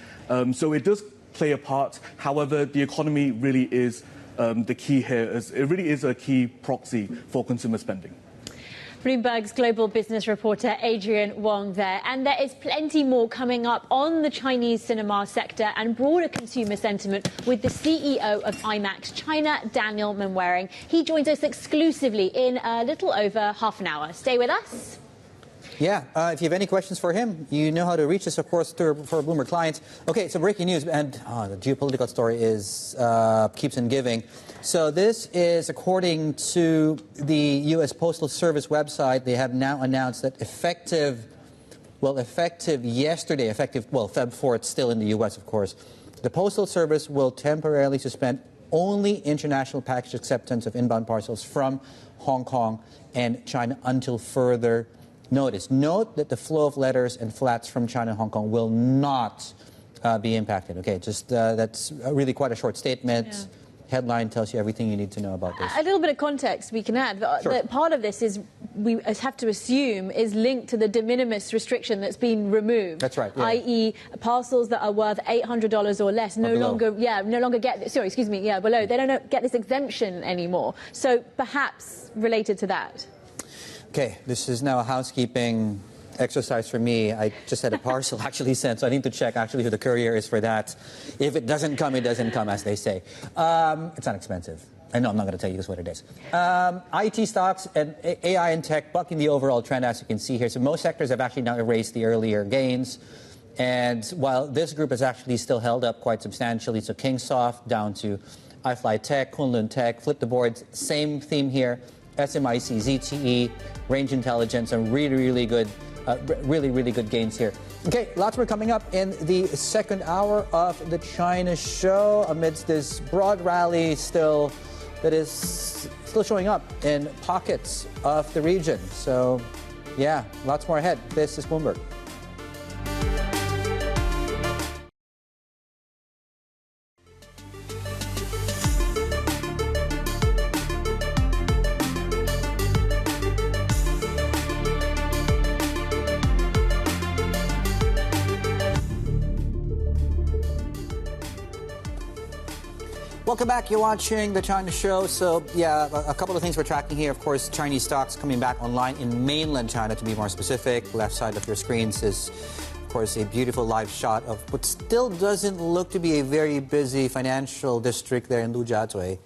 So it does play a part. However, the economy really is the key here. It really is a key proxy for consumer spending. Bloomberg's global business reporter Adrian Wong there. And there is plenty more coming up on the Chinese cinema sector and broader consumer sentiment with the CEO of Imax China, Daniel Manwaring. He joins us exclusively in a little over half an hour. Stay with us. Yeah, if you have any questions for him, you know how to reach us, of course, for Bloomberg clients. Okay, so breaking news, and the geopolitical story is keeps on giving. So this is according to the U.S. Postal Service website. They have now announced that effective yesterday, Feb 4th, still in the U.S., of course, the Postal Service will temporarily suspend only international package acceptance of inbound parcels from Hong Kong and China until further notice. Note that the flow of letters and flats from China and Hong Kong will not be impacted. Okay, just that's really quite a short statement. Yeah. Headline tells you everything you need to know about this. A little bit of context we can add. Sure. That part of this is, we have to assume, is linked to the de minimis restriction that's been removed. That's right. Yeah. I.e., parcels that are worth $800 or less no longer get. Sorry, excuse me. Yeah, below. They don't get this exemption anymore. So perhaps related to that. Okay, this is now a housekeeping exercise for me. I just had a parcel actually sent, so I need to check actually who the courier is for that. If it doesn't come, it doesn't come, as they say. It's not expensive. I know I'm not going to tell you what it is. IT stocks and AI and tech bucking the overall trend, as you can see here. So most sectors have actually now erased the earlier gains. And while this group has actually still held up quite substantially, so Kingsoft down to iFly Tech, Kunlun Tech, flip the boards, same theme here. SMIC, ZTE, Range Intelligence, and really good gains here. Okay, lots more coming up in the second hour of the China show amidst this broad rally still showing up in pockets of the region. So, yeah, lots more ahead. This is Bloomberg. Welcome back. You're watching the China show. So, yeah, a couple of things we're tracking here. Of course, Chinese stocks coming back online in mainland China, to be more specific. Left side of your screens is, of course, a beautiful live shot of what still doesn't look to be a very busy financial district there in Lujiazui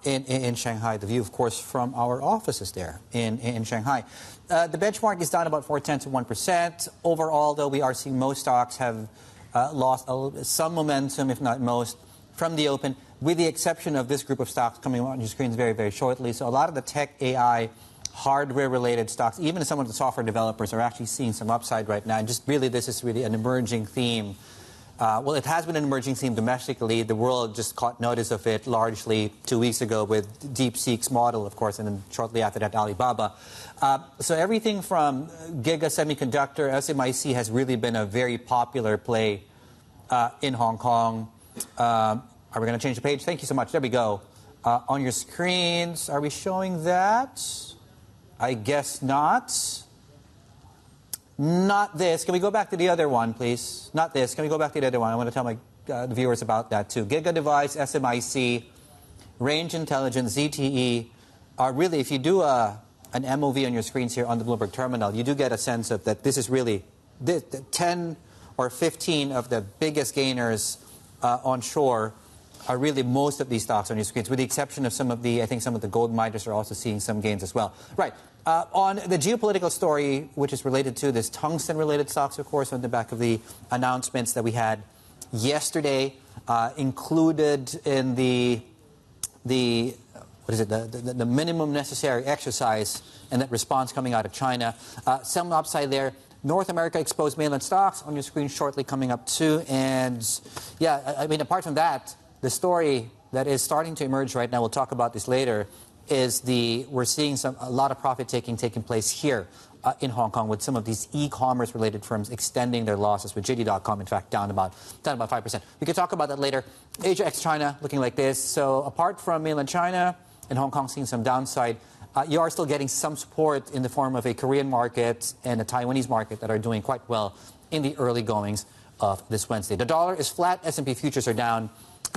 in Shanghai. The view, of course, from our offices there in Shanghai. The benchmark is down about 0.4%. Overall, though, we are seeing most stocks have lost some momentum, if not most, from the open, with the exception of this group of stocks coming on your screens very shortly. So a lot of the tech, AI, hardware-related stocks, even some of the software developers are actually seeing some upside right now. And just really, this is really an emerging theme. Well, it has been an emerging theme domestically. The world just caught notice of it largely 2 weeks ago with DeepSeek's model, of course, and then shortly after that, Alibaba. So everything from Giga Semiconductor, SMIC has really been a very popular play in Hong Kong. Are we going to change the page? Thank you so much. There we go. On your screens, are we showing that? I guess not. Not this. Can we go back to the other one, please? Not this. Can we go back to the other one? I want to tell my the viewers about that, too. Giga Device, SMIC, Range Intelligence, ZTE. Really, if you do an MOV on your screens here on the Bloomberg terminal, you do get a sense of that this is really 10 or 15 of the biggest gainers onshore are really most of these stocks on your screens, with the exception of I think some of the gold miners are also seeing some gains as well. Right. On the geopolitical story, which is related to this tungsten-related stocks, of course, on the back of the announcements that we had yesterday, included in the minimum necessary exercise and that response coming out of China. Some upside there. North America exposed mainland stocks on your screen shortly coming up too. And yeah, I mean, apart from that, the story that is starting to emerge right now, we'll talk about this later, is we're seeing a lot of profit taking place here in Hong Kong, with some of these e-commerce related firms extending their losses, with JD.com in fact down about 5%. We could talk about that later. Asia ex-China looking like this. So apart from mainland China and Hong Kong seeing some downside, you are still getting some support in the form of a Korean market and a Taiwanese market that are doing quite well in the early goings of this Wednesday. The dollar is flat. S&P futures are down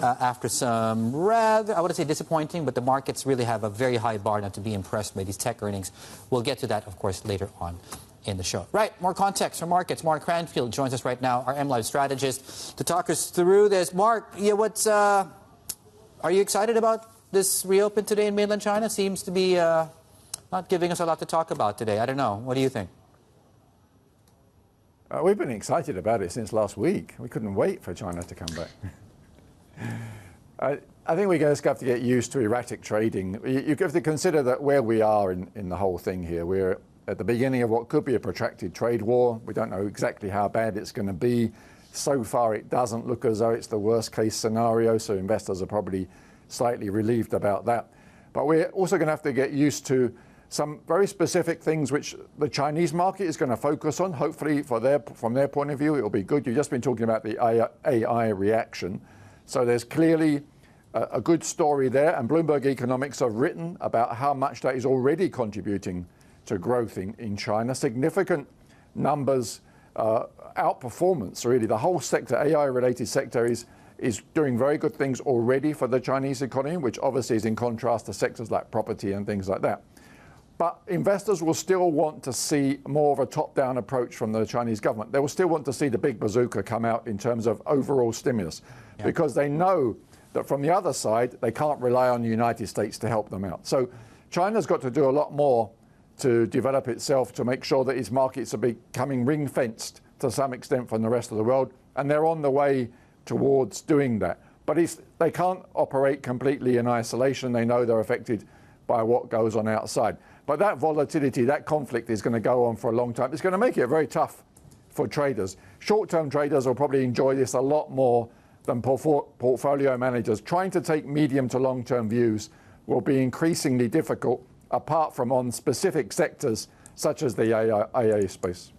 after some rather, I wouldn't say disappointing, but the markets really have a very high bar not to be impressed by these tech earnings. We'll get to that, of course, later on in the show. Right, more context from markets. Mark Cranfield joins us right now, our MLive strategist, to talk us through this. Mark, yeah, are you excited about this reopen today in mainland China? Seems to be not giving us a lot to talk about today. I don't know. What do you think? We've been excited about it since last week. We couldn't wait for China to come back. I think we're going to have to get used to erratic trading. You have to consider that where we are in the whole thing here. We're at the beginning of what could be a protracted trade war. We don't know exactly how bad it's going to be. So far, it doesn't look as though it's the worst case scenario, so investors are probably slightly relieved about that. But we're also going to have to get used to some very specific things which the Chinese market is going to focus on. Hopefully, from their point of view, it will be good. You've just been talking about the AI reaction. So there's clearly a good story there, and Bloomberg Economics have written about how much that is already contributing to growth in China. Significant numbers, outperformance, really. The whole sector, AI-related sector, is doing very good things already for the Chinese economy, which obviously is in contrast to sectors like property and things like that. But investors will still want to see more of a top-down approach from the Chinese government. They will still want to see the big bazooka come out in terms of overall stimulus, because they know that from the other side, they can't rely on the United States to help them out. So China's got to do a lot more to develop itself to make sure that its markets are becoming ring-fenced to some extent from the rest of the world, and they're on the way towards doing that. But they can't operate completely in isolation. They know they're affected by what goes on outside. But that volatility, that conflict is going to go on for a long time. It's going to make it very tough for traders. Short-term traders will probably enjoy this a lot more than portfolio managers. Trying to take medium to long-term views will be increasingly difficult, apart from on specific sectors such as the AI space.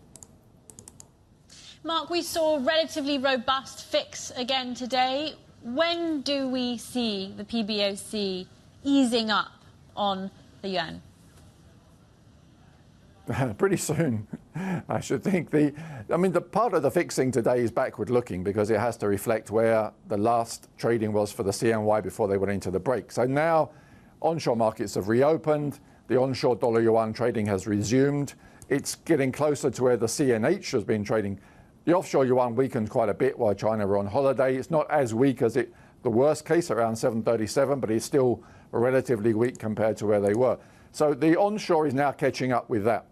Mark, we saw a relatively robust fix again today. When do we see the PBOC easing up on the yuan? Pretty soon, I should think. The part of the fixing today is backward looking, because it has to reflect where the last trading was for the CNY before they went into the break. So now onshore markets have reopened. The onshore dollar yuan trading has resumed. It's getting closer to where the CNH has been trading. The offshore yuan weakened quite a bit while China were on holiday. It's not as weak as the worst case, around 737, but it's still relatively weak compared to where they were. So the onshore is now catching up with that.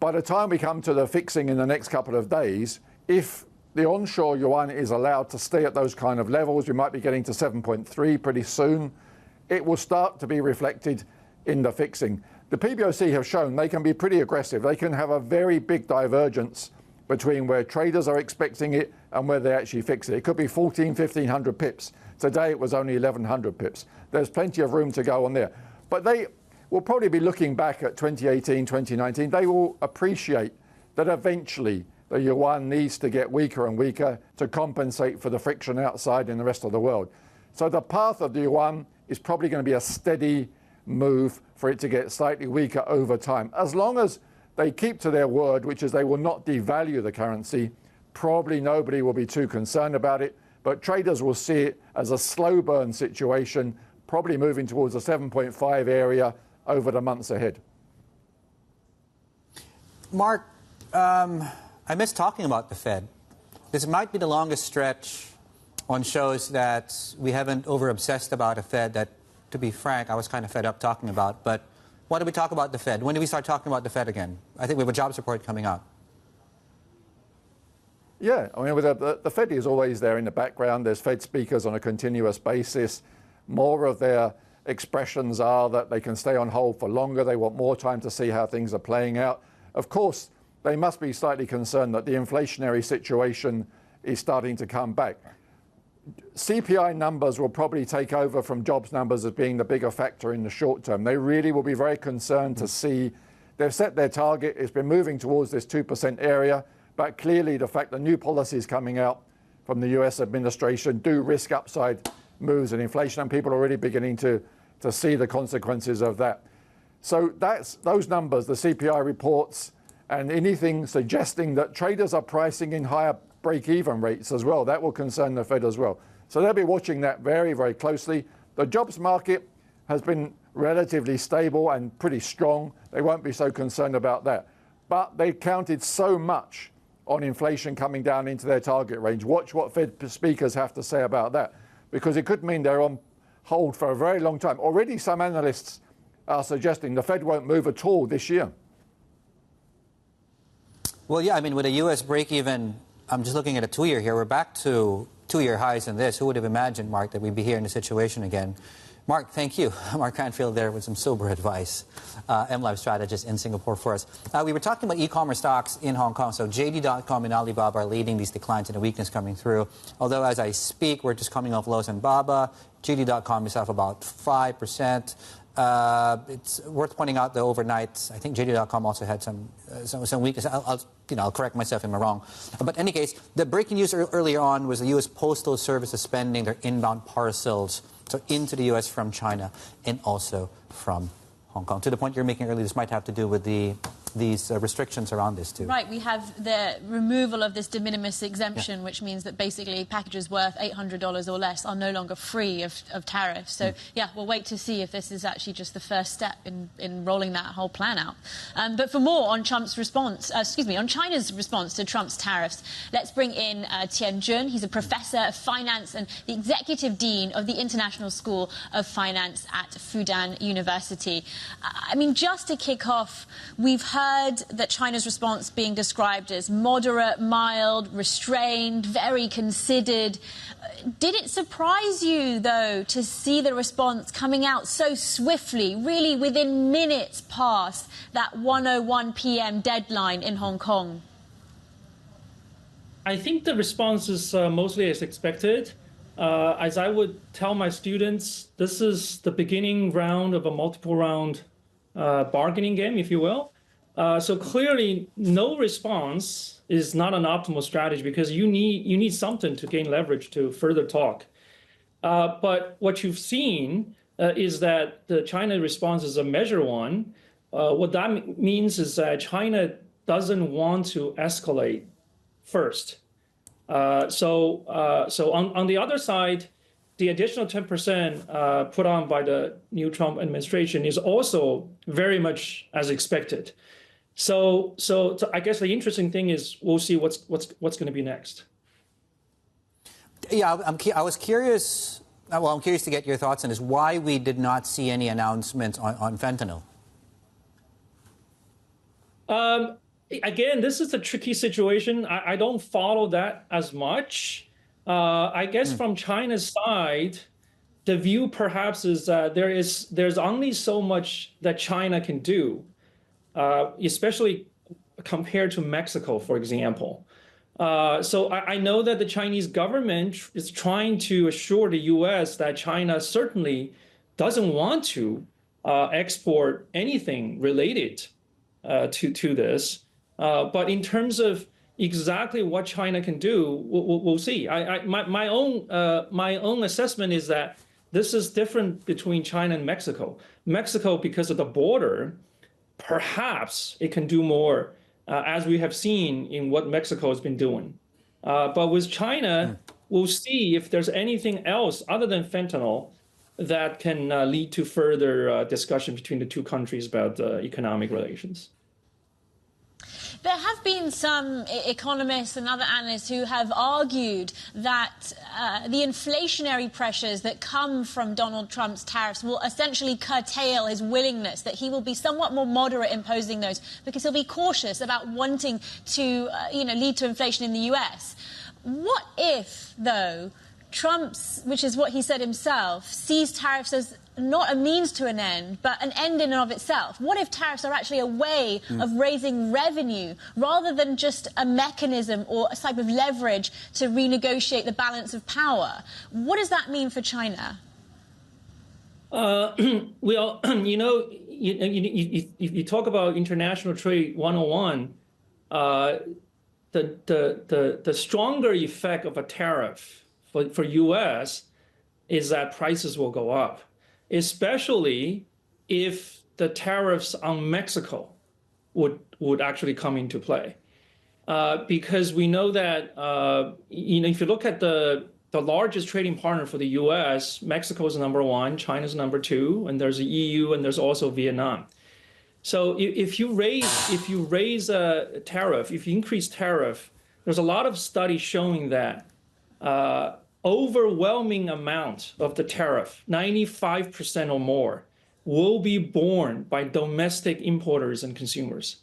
By the time we come to the fixing in the next couple of days, if the onshore yuan is allowed to stay at those kind of levels, we might be getting to 7.3 pretty soon. It will start to be reflected in the fixing. The PBOC have shown they can be pretty aggressive. They can have a very big divergence between where traders are expecting it and where they actually fix it. It could be 1,500 pips. Today it was only 1,100 pips. There's plenty of room to go on there. But they will probably be looking back at 2018, 2019. They will appreciate that eventually the yuan needs to get weaker and weaker to compensate for the friction outside in the rest of the world. So the path of the yuan is probably going to be a steady move for it to get slightly weaker over time. As long as they keep to their word, which is they will not devalue the currency, probably nobody will be too concerned about it. But traders will see it as a slow burn situation, probably moving towards the 7.5 area over the months ahead. Mark, I miss talking about the Fed. This might be the longest stretch on shows that we haven't over-obsessed about a Fed that, to be frank, I was kind of fed up talking about. But why do we talk about the Fed? When do we start talking about the Fed again? I think we have a jobs report coming out. Yeah, I mean, the Fed is always there in the background. There's Fed speakers on a continuous basis. More of their expressions are that they can stay on hold for longer. They want more time to see how things are playing out. Of course, they must be slightly concerned that the inflationary situation is starting to come back. CPI numbers will probably take over from jobs numbers as being the bigger factor in the short term. They really will be very concerned to see. They've set their target. It's been moving towards this 2% area. But clearly, the fact that new policies coming out from the US administration do risk upside moves in inflation, and people are already beginning to see the consequences of that. So that's those numbers, the CPI reports, and anything suggesting that traders are pricing in higher break-even rates as well. That will concern the Fed as well. So they'll be watching that very, very closely. The jobs market has been relatively stable and pretty strong. They won't be so concerned about that. But they counted so much on inflation coming down into their target range. Watch what Fed speakers have to say about that, because it could mean they're on hold for a very long time. Already some analysts are suggesting the Fed won't move at all this year. Well, yeah, I mean, with a U.S. break-even, I'm just looking at a 2-year here. We're back to 2-year highs in this. Who would have imagined, Mark, that we'd be here in this situation again? Mark, thank you. Mark Cranfield there with some sober advice, MLive strategist in Singapore for us. We were talking about e-commerce stocks in Hong Kong. So JD.com and Alibaba are leading these declines and the weakness coming through. Although as I speak, we're just coming off lows in Baba. JD.com is off about 5%. It's worth pointing out that overnight, I think JD.com also had some weakness. I'll correct myself if I'm wrong. But in any case, the breaking news earlier on was the U.S. Postal Service suspending their inbound parcels, so into the U.S. from China and also from Hong Kong. To the point you're making earlier, this might have to do with these restrictions around this too. Right, we have the removal of this de minimis exemption, which means that basically packages worth $800 or less are no longer free of tariffs. So, yeah, we'll wait to see if this is actually just the first step in rolling that whole plan out. But for more on Trump's response, on China's response to Trump's tariffs, let's bring in Qian. He's a professor of finance and the executive dean of the International School of Finance at Fudan University. I mean, just to kick off, we've heard that China's response being described as moderate, mild, restrained, very considered. Did it surprise you, though, to see the response coming out so swiftly, really within minutes past that 1:01 p.m. deadline in Hong Kong? I think the response is mostly as expected. As I would tell my students, this is the beginning round of a multiple round bargaining game, if you will. So clearly, no response is not an optimal strategy because you need something to gain leverage to further talk. But what you've seen is that the China response is a measure one. What that means is that China doesn't want to escalate first. So on the other side, the additional 10% put on by the new Trump administration is also very much as expected. So I guess the interesting thing is we'll see what's going to be next. Yeah, I was curious. Well, I'm curious to get your thoughts on this. Why we did not see any announcements on fentanyl? Again, this is a tricky situation. I don't follow that as much. I guess from China's side, the view perhaps is that there's only so much that China can do, especially compared to Mexico, for example. So I know that the Chinese government is trying to assure the U.S. that China certainly doesn't want to export anything related to this. But in terms of exactly what China can do, we'll see. My own assessment is that this is different between China and Mexico. Mexico, because of the border, perhaps it can do more, as we have seen in what Mexico has been doing. But with China, we'll see if there's anything else other than fentanyl that can lead to further discussion between the two countries about economic relations. There have been some economists and other analysts who have argued that the inflationary pressures that come from Donald Trump's tariffs will essentially curtail his willingness, that he will be somewhat more moderate imposing those because he'll be cautious about wanting to lead to inflation in the US. What if, though, Trump's, which is what he said himself, sees tariffs as not a means to an end, but an end in and of itself? What if tariffs are actually a way of raising revenue rather than just a mechanism or a type of leverage to renegotiate the balance of power? What does that mean for China? Well, you talk about international trade 101, the stronger effect of a tariff for U.S. is that prices will go up, especially if the tariffs on Mexico would actually come into play. Because we know that, if you look at the the largest trading partner for the U.S. Mexico is number one, China's number two, and there's the EU, and there's also Vietnam. So if you raise a tariff, if you increase tariff, there's a lot of studies showing that overwhelming amount of the tariff, 95% or more, will be borne by domestic importers and consumers.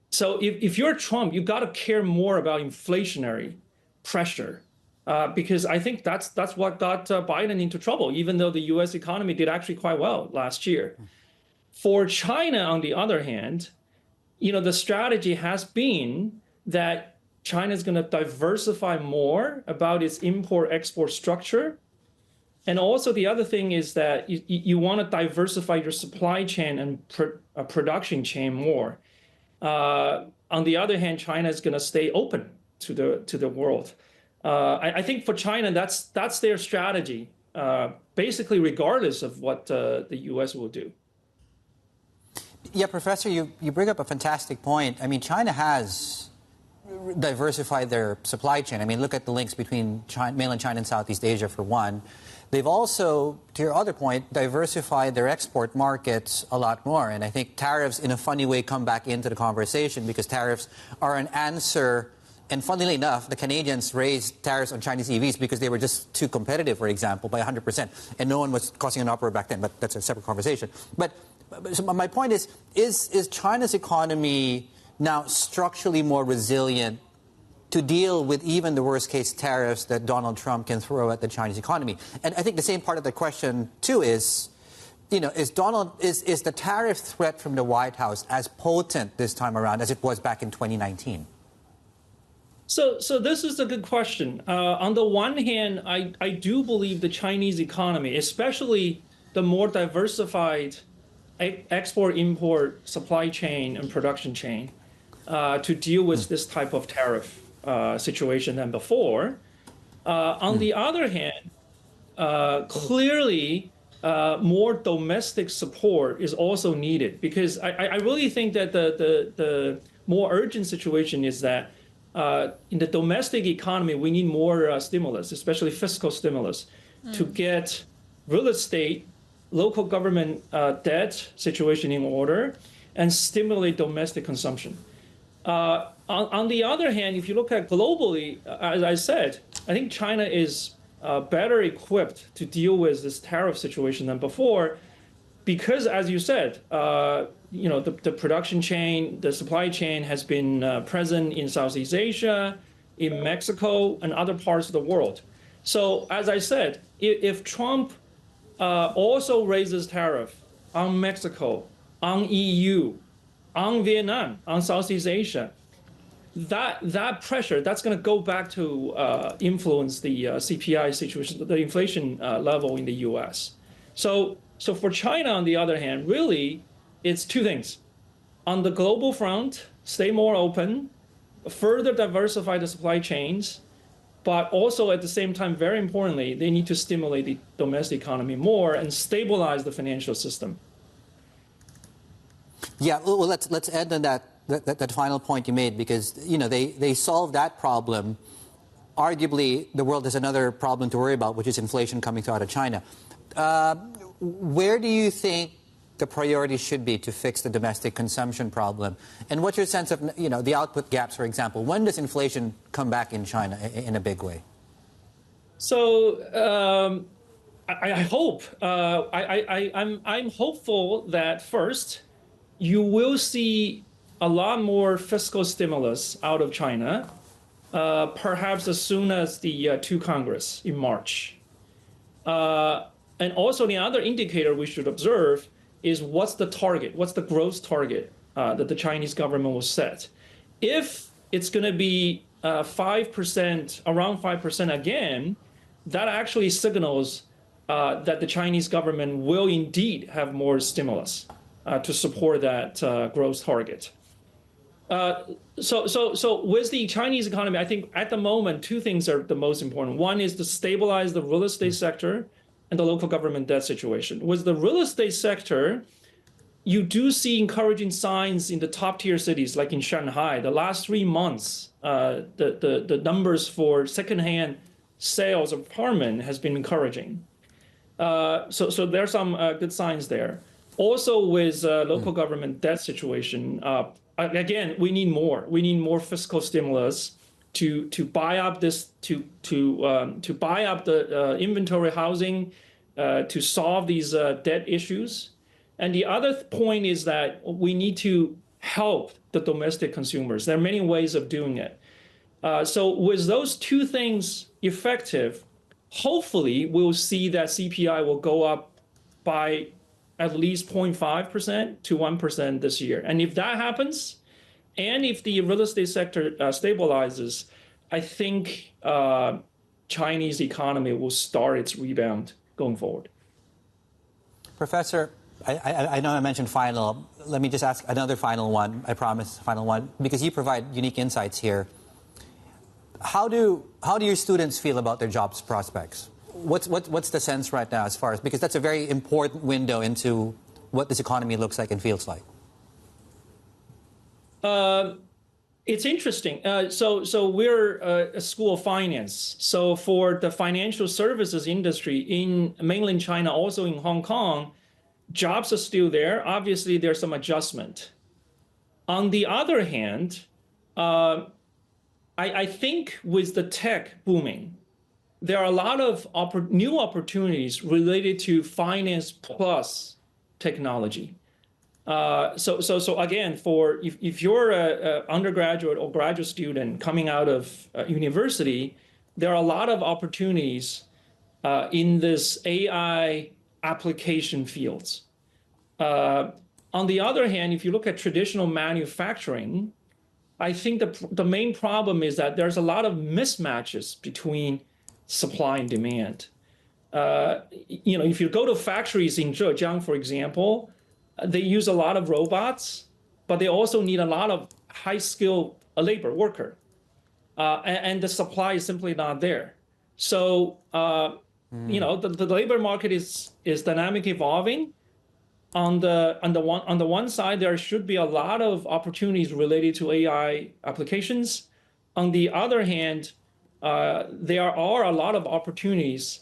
So if you're Trump, you got to care more about inflationary pressure, because I think that's what got Biden into trouble, even though the U.S. economy did actually quite well last year. For China, on the other hand, the strategy has been that China is going to diversify more about its import-export structure. And also the other thing is that you want to diversify your supply chain and production chain more. On the other hand, China is going to stay open to the world. I think for China, that's their strategy, basically regardless of what the U.S. will do. Yeah, Professor, you bring up a fantastic point. I mean, China has diversified their supply chain. I mean, look at the links between mainland China and Southeast Asia, for one. They've also, to your other point, diversified their export markets a lot more. And I think tariffs, in a funny way, come back into the conversation because tariffs are an answer. And funnily enough, the Canadians raised tariffs on Chinese EVs because they were just too competitive, for example, by 100%. And no one was causing an uproar back then, but that's a separate conversation. But so my point is China's economy now structurally more resilient to deal with even the worst-case tariffs that Donald Trump can throw at the Chinese economy? And I think the same part of the question, too, is, is the tariff threat from the White House as potent this time around as it was back in 2019? So this is a good question. On the one hand, I do believe the Chinese economy, especially the more diversified export-import supply chain and production chain, to deal with this type of tariff situation than before. On the other hand, clearly more domestic support is also needed, because I really think that the more urgent situation is that in the domestic economy, we need more stimulus, especially fiscal stimulus, to get real estate, local government debt situation in order, and stimulate domestic consumption. On the other hand, if you look at globally, as I said, I think China is better equipped to deal with this tariff situation than before, because, as you said, the production chain, the supply chain has been present in Southeast Asia, in Mexico, and other parts of the world. So, as I said, if Trump also raises tariff on Mexico, on EU, on Vietnam, on Southeast Asia, that pressure, that's going to go back to influence the CPI situation, the inflation level in the U.S. So for China, on the other hand, really, it's two things. On the global front, stay more open, further diversify the supply chains, but also at the same time, very importantly, they need to stimulate the domestic economy more and stabilize the financial system. Yeah, well, let's end on that final point you made, because they solved that problem. Arguably, the world has another problem to worry about, which is inflation coming out of China. Where do you think the priority should be to fix the domestic consumption problem? And what's your sense of the output gaps, for example? When does inflation come back in China in a big way? So I hope I'm hopeful that first you will see a lot more fiscal stimulus out of China, perhaps as soon as the 2 Congress in March. And also the other indicator we should observe is what's the target, what's the growth target that the Chinese government will set. If it's going to be 5%, around 5% again, that actually signals that the Chinese government will indeed have more stimulus to support that growth target. So with the Chinese economy, I think at the moment, 2 things are the most important. One is to stabilize the real estate sector and the local government debt situation. With the real estate sector, you do see encouraging signs in the top-tier cities, like in Shanghai. The last 3 months, the numbers for second-hand sales of apartment has been encouraging. So there are some good signs there. Also, with local government debt situation, again, we need more. We need more fiscal stimulus to buy up this to buy up the inventory housing to solve these debt issues. And the other point is that we need to help the domestic consumers. There are many ways of doing it. So with those two things effective, hopefully we'll see that CPI will go up by at least 0.5% to 1% this year. And if that happens, and if the real estate sector stabilizes, I think Chinese economy will start its rebound going forward. Professor, I know I mentioned final. Let me just ask another final one. I promise, final one, because you provide unique insights here. How do your students feel about their jobs prospects? What's the sense right now as far as, because that's a very important window into what this economy looks like and feels like. It's interesting. So we're a school of finance. So for the financial services industry in mainland China, also in Hong Kong, jobs are still there. Obviously, there's some adjustment. On the other hand, I think with the tech booming, there are a lot of new opportunities related to finance plus technology. So again, if you're an undergraduate or graduate student coming out of university, there are a lot of opportunities in this AI application fields. On the other hand, if you look at traditional manufacturing, I think the main problem is that there's a lot of mismatches between supply and demand. If you go to factories in Zhejiang, for example, they use a lot of robots, but they also need a lot of high-skilled labor worker, and the supply is simply not there. So the labor market is dynamic evolving. On the one side, there should be a lot of opportunities related to AI applications. On the other hand, there are a lot of opportunities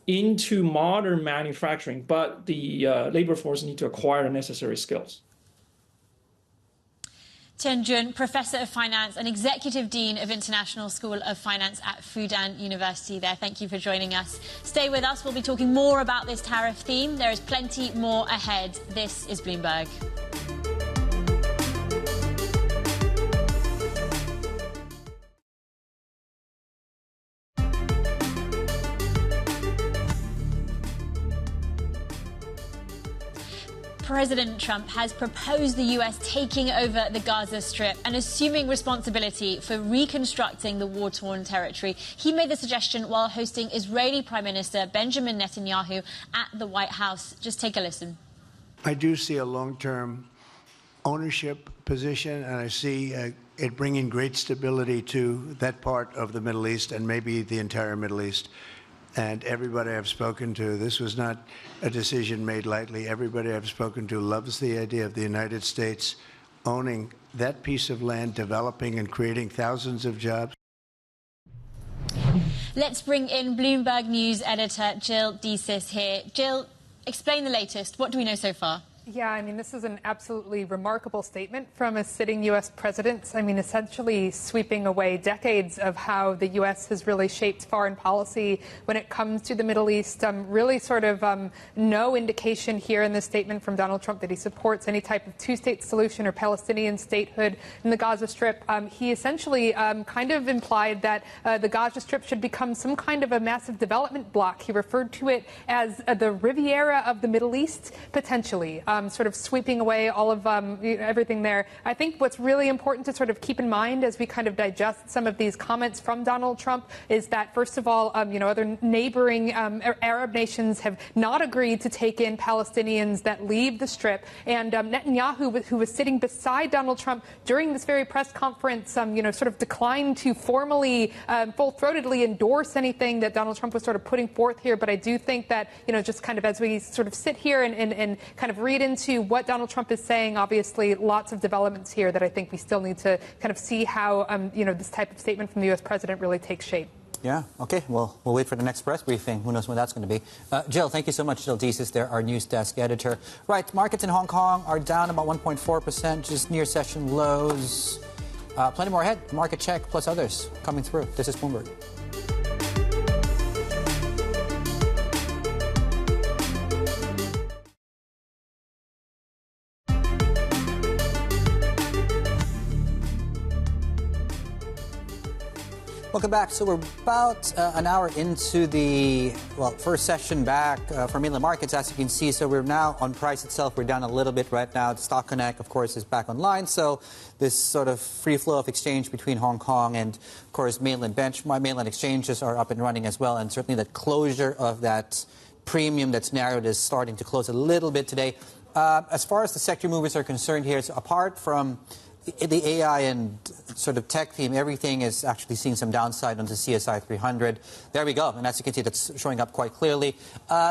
into modern manufacturing, but the labor force need to acquire the necessary skills. Qian Jun, Professor of Finance and Executive Dean of International School of Finance at Fudan University there. Thank you for joining us. Stay with us. We'll be talking more about this tariff theme. There is plenty more ahead. This is Bloomberg. President Trump has proposed the U.S. taking over the Gaza Strip and assuming responsibility for reconstructing the war-torn territory. He made the suggestion while hosting Israeli Prime Minister Benjamin Netanyahu at the White House. Just take a listen. I do see a long-term ownership position, and I see it bringing great stability to that part of the Middle East and maybe the entire Middle East. And everybody I've spoken to, this was not a decision made lightly. Everybody I've spoken to loves the idea of the United States owning that piece of land, developing and creating thousands of jobs. Let's bring in Bloomberg News editor Jill Desis here. Jill, explain the latest. What do we know so far? Yeah, I mean, this is an absolutely remarkable statement from a sitting U.S. president. I mean, essentially sweeping away decades of how the U.S. has really shaped foreign policy when it comes to the Middle East. Really sort of no indication here in this statement from Donald Trump that he supports any type of two-state solution or Palestinian statehood in the Gaza Strip. He essentially kind of implied that the Gaza Strip should become some kind of a massive development block. He referred to it as the Riviera of the Middle East, potentially. Sort of sweeping away all of everything there. I think what's really important to sort of keep in mind as we kind of digest some of these comments from Donald Trump is that, first of all, other neighboring Arab nations have not agreed to take in Palestinians that leave the Strip. And Netanyahu, who was sitting beside Donald Trump during this very press conference, sort of declined to formally, full-throatedly endorse anything that Donald Trump was sort of putting forth here. But I do think that, just kind of as we sort of sit here and kind of read into what Donald Trump is saying, obviously lots of developments here that I think we still need to kind of see how, this type of statement from the U.S. president really takes shape. Yeah, okay. Well, we'll wait for the next press briefing. Who knows when that's going to be. Jill, thank you so much. Jill Desis there, our news desk editor. Right, markets in Hong Kong are down about 1.4%, just near session lows. Plenty more ahead. Market check plus others coming through. This is Bloomberg. Welcome back. So we're about an hour into the, first session back for mainland markets, as you can see. So we're now on price itself. We're down a little bit right now. The Stock Connect, of course, is back online. So this sort of free flow of exchange between Hong Kong and, of course, mainland exchanges are up and running as well. And certainly the closure of that premium that's narrowed is starting to close a little bit today. As far as the sector movers are concerned here, so apart from the AI and sort of tech theme, everything is actually seeing some downside on the CSI 300. There we go. And as you can see, that's showing up quite clearly.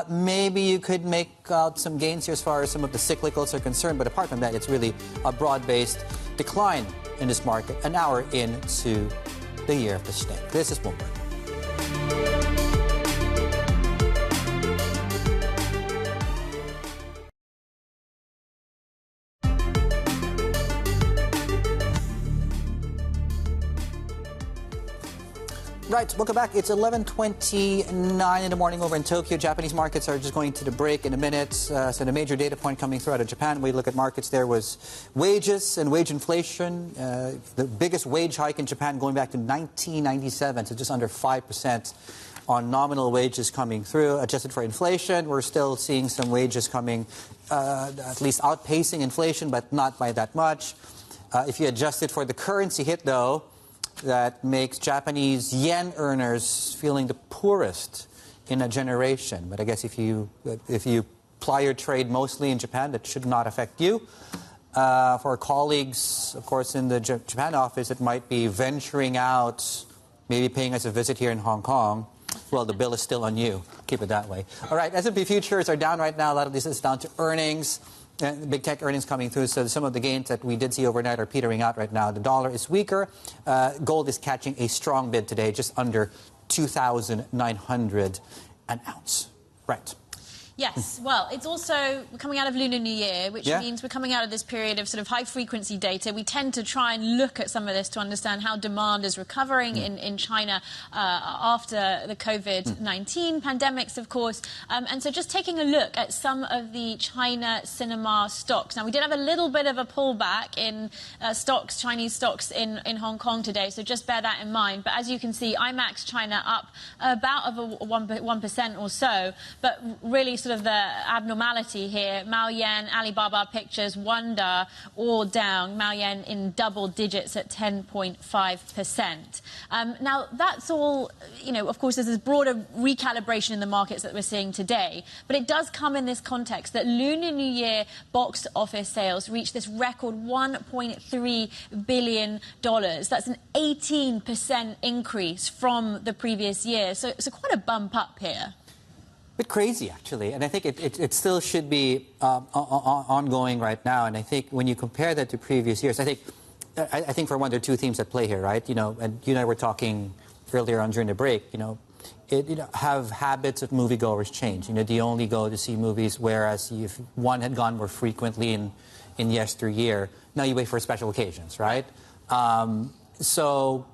Maybe you could make out some gains here as far as some of the cyclicals are concerned. But apart from that, it's really a broad-based decline in this market an hour into the year of the snake. This is Bloomberg. Right, welcome back. It's 11:29 in the morning over in Tokyo. Japanese markets are just going to the break in a minute. So the major data point coming through out of Japan, we look at markets there, was wages and wage inflation. The biggest wage hike in Japan going back to 1997, so just under 5% on nominal wages coming through. Adjusted for inflation, we're still seeing some wages coming, at least outpacing inflation, but not by that much. If you adjust it for the currency hit, though, that makes Japanese yen earners feeling the poorest in a generation. But I guess if you ply your trade mostly in Japan, that should not affect you. For our colleagues, of course, in the Japan office, it might be venturing out, maybe paying us a visit here in Hong Kong. Well, the bill is still on you. Keep it that way. All right, S&P futures are down right now. A lot of this is down to earnings. Big tech earnings coming through, so some of the gains that we did see overnight are petering out right now. The dollar is weaker. Gold is catching a strong bid today, just under 2,900 an ounce. Right. Yes, well, it's also coming out of Lunar New Year, which means we're coming out of this period of sort of high-frequency data. We tend to try and look at some of this to understand how demand is recovering in China after the COVID-19 pandemics, of course. And so just taking a look at some of the China cinema stocks. Now, we did have a little bit of a pullback in Chinese stocks in Hong Kong today, so just bear that in mind. But as you can see, Imax China up about 1% or so, but really sort of the abnormality here, Maoyan, Alibaba Pictures, Wonder, all down. Maoyan in double digits at 10.5%. Now, that's all, of course, there's this broader recalibration in the markets that we're seeing today. But it does come in this context that Lunar New Year box office sales reached this record $1.3 billion. That's an 18% increase from the previous year. So quite a bump up here. Bit crazy, actually, and I think it still should be ongoing right now. And I think when you compare that to previous years, I think for one, there are two themes at play here, right? And you and I were talking earlier on during the break. Have habits of moviegoers changed? Do you only go to see movies, whereas if one had gone more frequently in yesteryear, now you wait for special occasions, right? So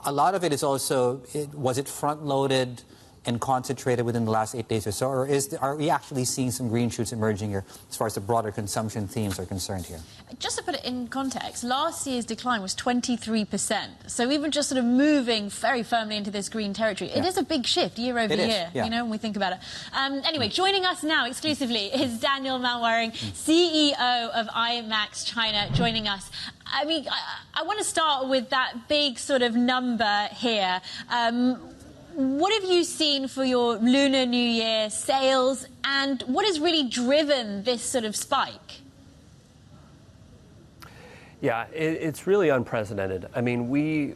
a lot of it is also, was it front-loaded and concentrated within the last 8 days or so, or are we actually seeing some green shoots emerging here as far as the broader consumption themes are concerned here? Just to put it in context, last year's decline was 23%. So even just sort of moving very firmly into this green territory, it is a big shift year over year, when we think about it. Anyway, joining us now exclusively is Daniel Manwaring, CEO of Imax China, joining us. I mean, I want to start with that big sort of number here. What have you seen for your Lunar New Year sales, and what has really driven this sort of spike? Yeah, it's really unprecedented. I mean, we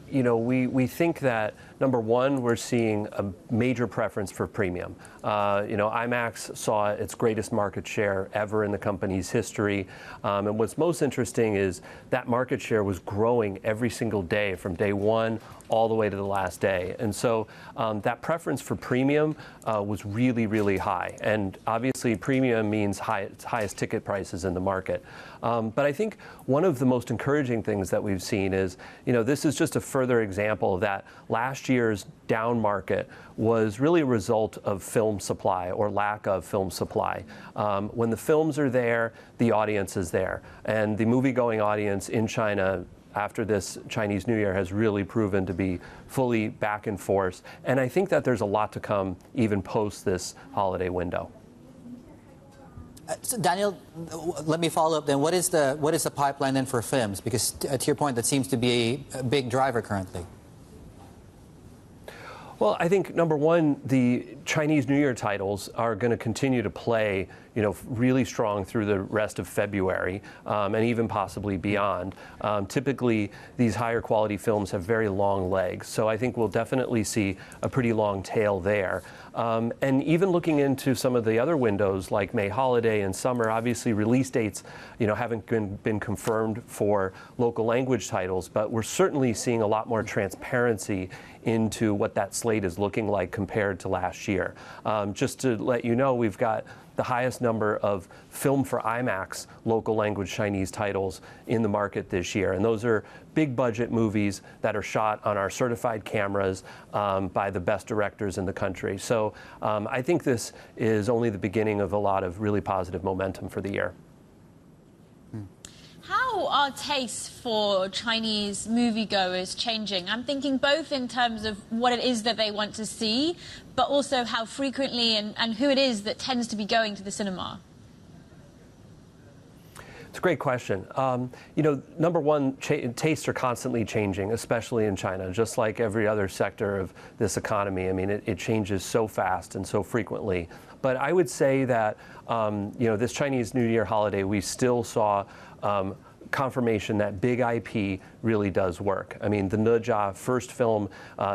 think that, number one, we're seeing a major preference for premium. Imax saw its greatest market share ever in the company's history. And what's most interesting is that market share was growing every single day from day one all the way to the last day. And so that preference for premium was really, really high. And obviously, premium means highest ticket prices in the market. But I think one of the most encouraging things that we've seen is, this is just a further example that last year's down market was really a result of film supply or lack of film supply. When the films are there, the audience is there. And the movie-going audience in China after this Chinese New Year has really proven to be fully back in force. And I think that there's a lot to come even post this holiday window. So Daniel, let me follow up then. What is the pipeline then for films? Because to your point, that seems to be a big driver currently. Well, I think, number one, the Chinese New Year titles are going to continue to play, really strong through the rest of February and even possibly beyond. Typically, these higher quality films have very long legs, so I think we'll definitely see a pretty long tail there. And even looking into some of the other windows like May holiday and summer, obviously release dates, haven't been confirmed for local language titles, but we're certainly seeing a lot more transparency into what that slate is looking like compared to last year. Just to let you know, we've got the highest number of Film for IMAX local language Chinese titles in the market this year. And those are big budget movies that are shot on our certified cameras by the best directors in the country. So I think this is only the beginning of a lot of really positive momentum for the year. How are tastes for Chinese moviegoers changing? I'm thinking both in terms of what it is that they want to see, but also how frequently and who it is that tends to be going to the cinema. It's a great question. Number one, tastes are constantly changing, especially in China, just like every other sector of this economy. I mean, it changes so fast and so frequently. But I would say that, this Chinese New Year holiday, we still saw confirmation that big IP really does work. I mean, the Ne Zha first film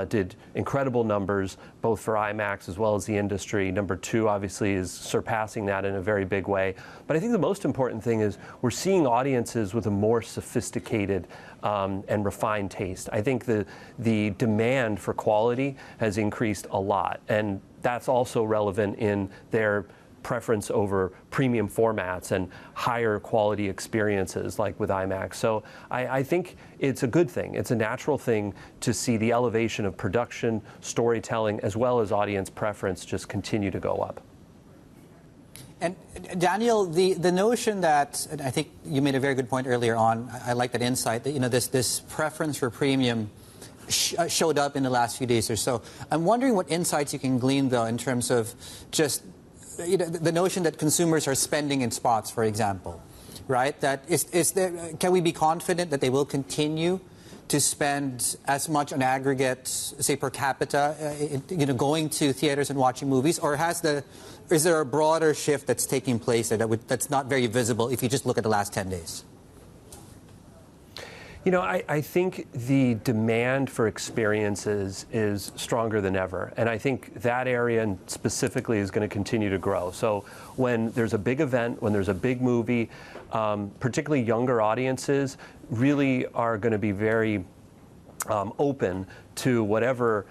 did incredible numbers, both for IMAX as well as the industry. Number two, obviously, is surpassing that in a very big way. But I think the most important thing is we're seeing audiences with a more sophisticated and refined taste. I think the demand for quality has increased a lot, and that's also relevant in their preference over premium formats and higher quality experiences like with IMAX. So I think it's a good thing. It's a natural thing to see the elevation of production, storytelling, as well as audience preference just continue to go up. And Daniel, the notion that, and I think you made a very good point earlier on, I like that insight, that this preference for premium showed up in the last few days or so. I'm wondering what insights you can glean, though, in terms of just the notion that consumers are spending in spots, for example, right? That can we be confident that they will continue to spend as much on aggregate, say per capita, going to theaters and watching movies, or is there a broader shift that's taking place there that's not very visible if you just look at the last 10 days? I think the demand for experiences is stronger than ever. And I think that area specifically is going to continue to grow. So when there's a big event, when there's a big movie, particularly younger audiences really are going to be very open to whatever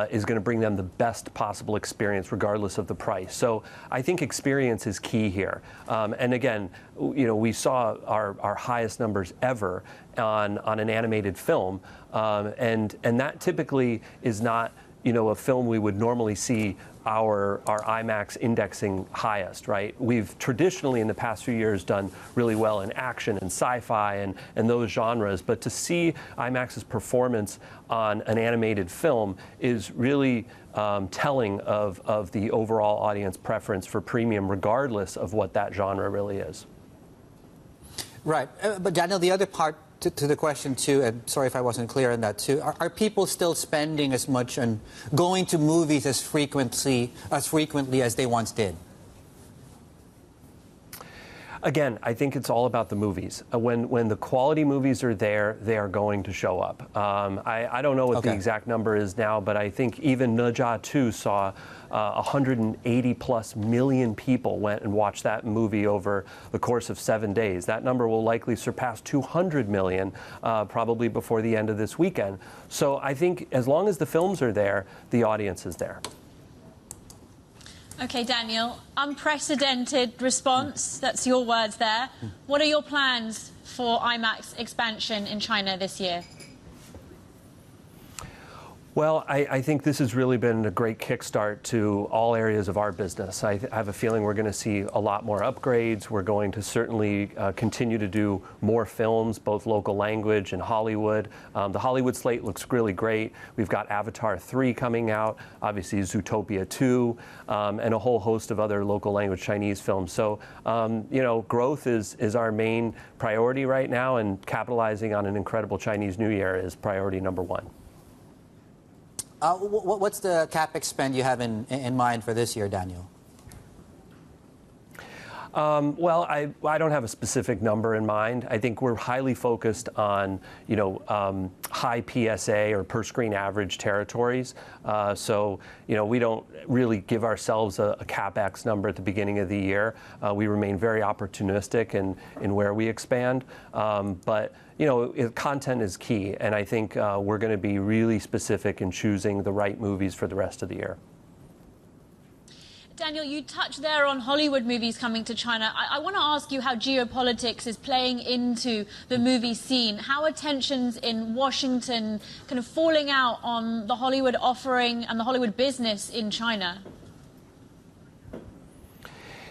is going to bring them the best possible experience regardless of the price. So I think experience is key here. And again, we saw our highest numbers ever on an animated film. And that typically is not, a film we would normally see our IMAX indexing highest, right? We've traditionally in the past few years done really well in action and sci-fi and those genres, but to see IMAX's performance on an animated film is really telling of the overall audience preference for premium, regardless of what that genre really is. Right, but Daniel, the other part to the question too, and sorry if I wasn't clear on that too, are people still spending as much on going to movies as frequently as they once did? Again, I think it's all about the movies. When the quality movies are there, they are going to show up. I don't know what the exact number is now, but I think even Ne Zha 2 saw 180+ million people went and watched that movie over the course of 7 days. That number will likely surpass 200 million probably before the end of this weekend. So I think as long as the films are there, the audience is there. Okay, Daniel, unprecedented response. That's your words there. What are your plans for IMAX expansion in China this year? Well, I think this has really been a great kickstart to all areas of our business. I have a feeling we're going to see a lot more upgrades. We're going to certainly continue to do more films, both local language and Hollywood. The Hollywood slate looks really great. We've got Avatar 3 coming out, obviously Zootopia 2, and a whole host of other local language Chinese films. So, you know, growth is our main priority right now, and capitalizing on an incredible Chinese New Year is priority number one. What's the CapEx spend you have in mind for this year, Daniel? Well, I don't have a specific number in mind. I think we're highly focused on, you know, high PSA or per screen average territories. So, you know, we don't really give ourselves a CapEx number at the beginning of the year. We remain very opportunistic in where we expand. But, you know, content is key, and I think we're going to be really specific in choosing the right movies for the rest of the year. Daniel, you touched there on Hollywood movies coming to China. I want to ask you how geopolitics is playing into the movie scene. How are tensions in Washington kind of falling out on the Hollywood offering and the Hollywood business in China?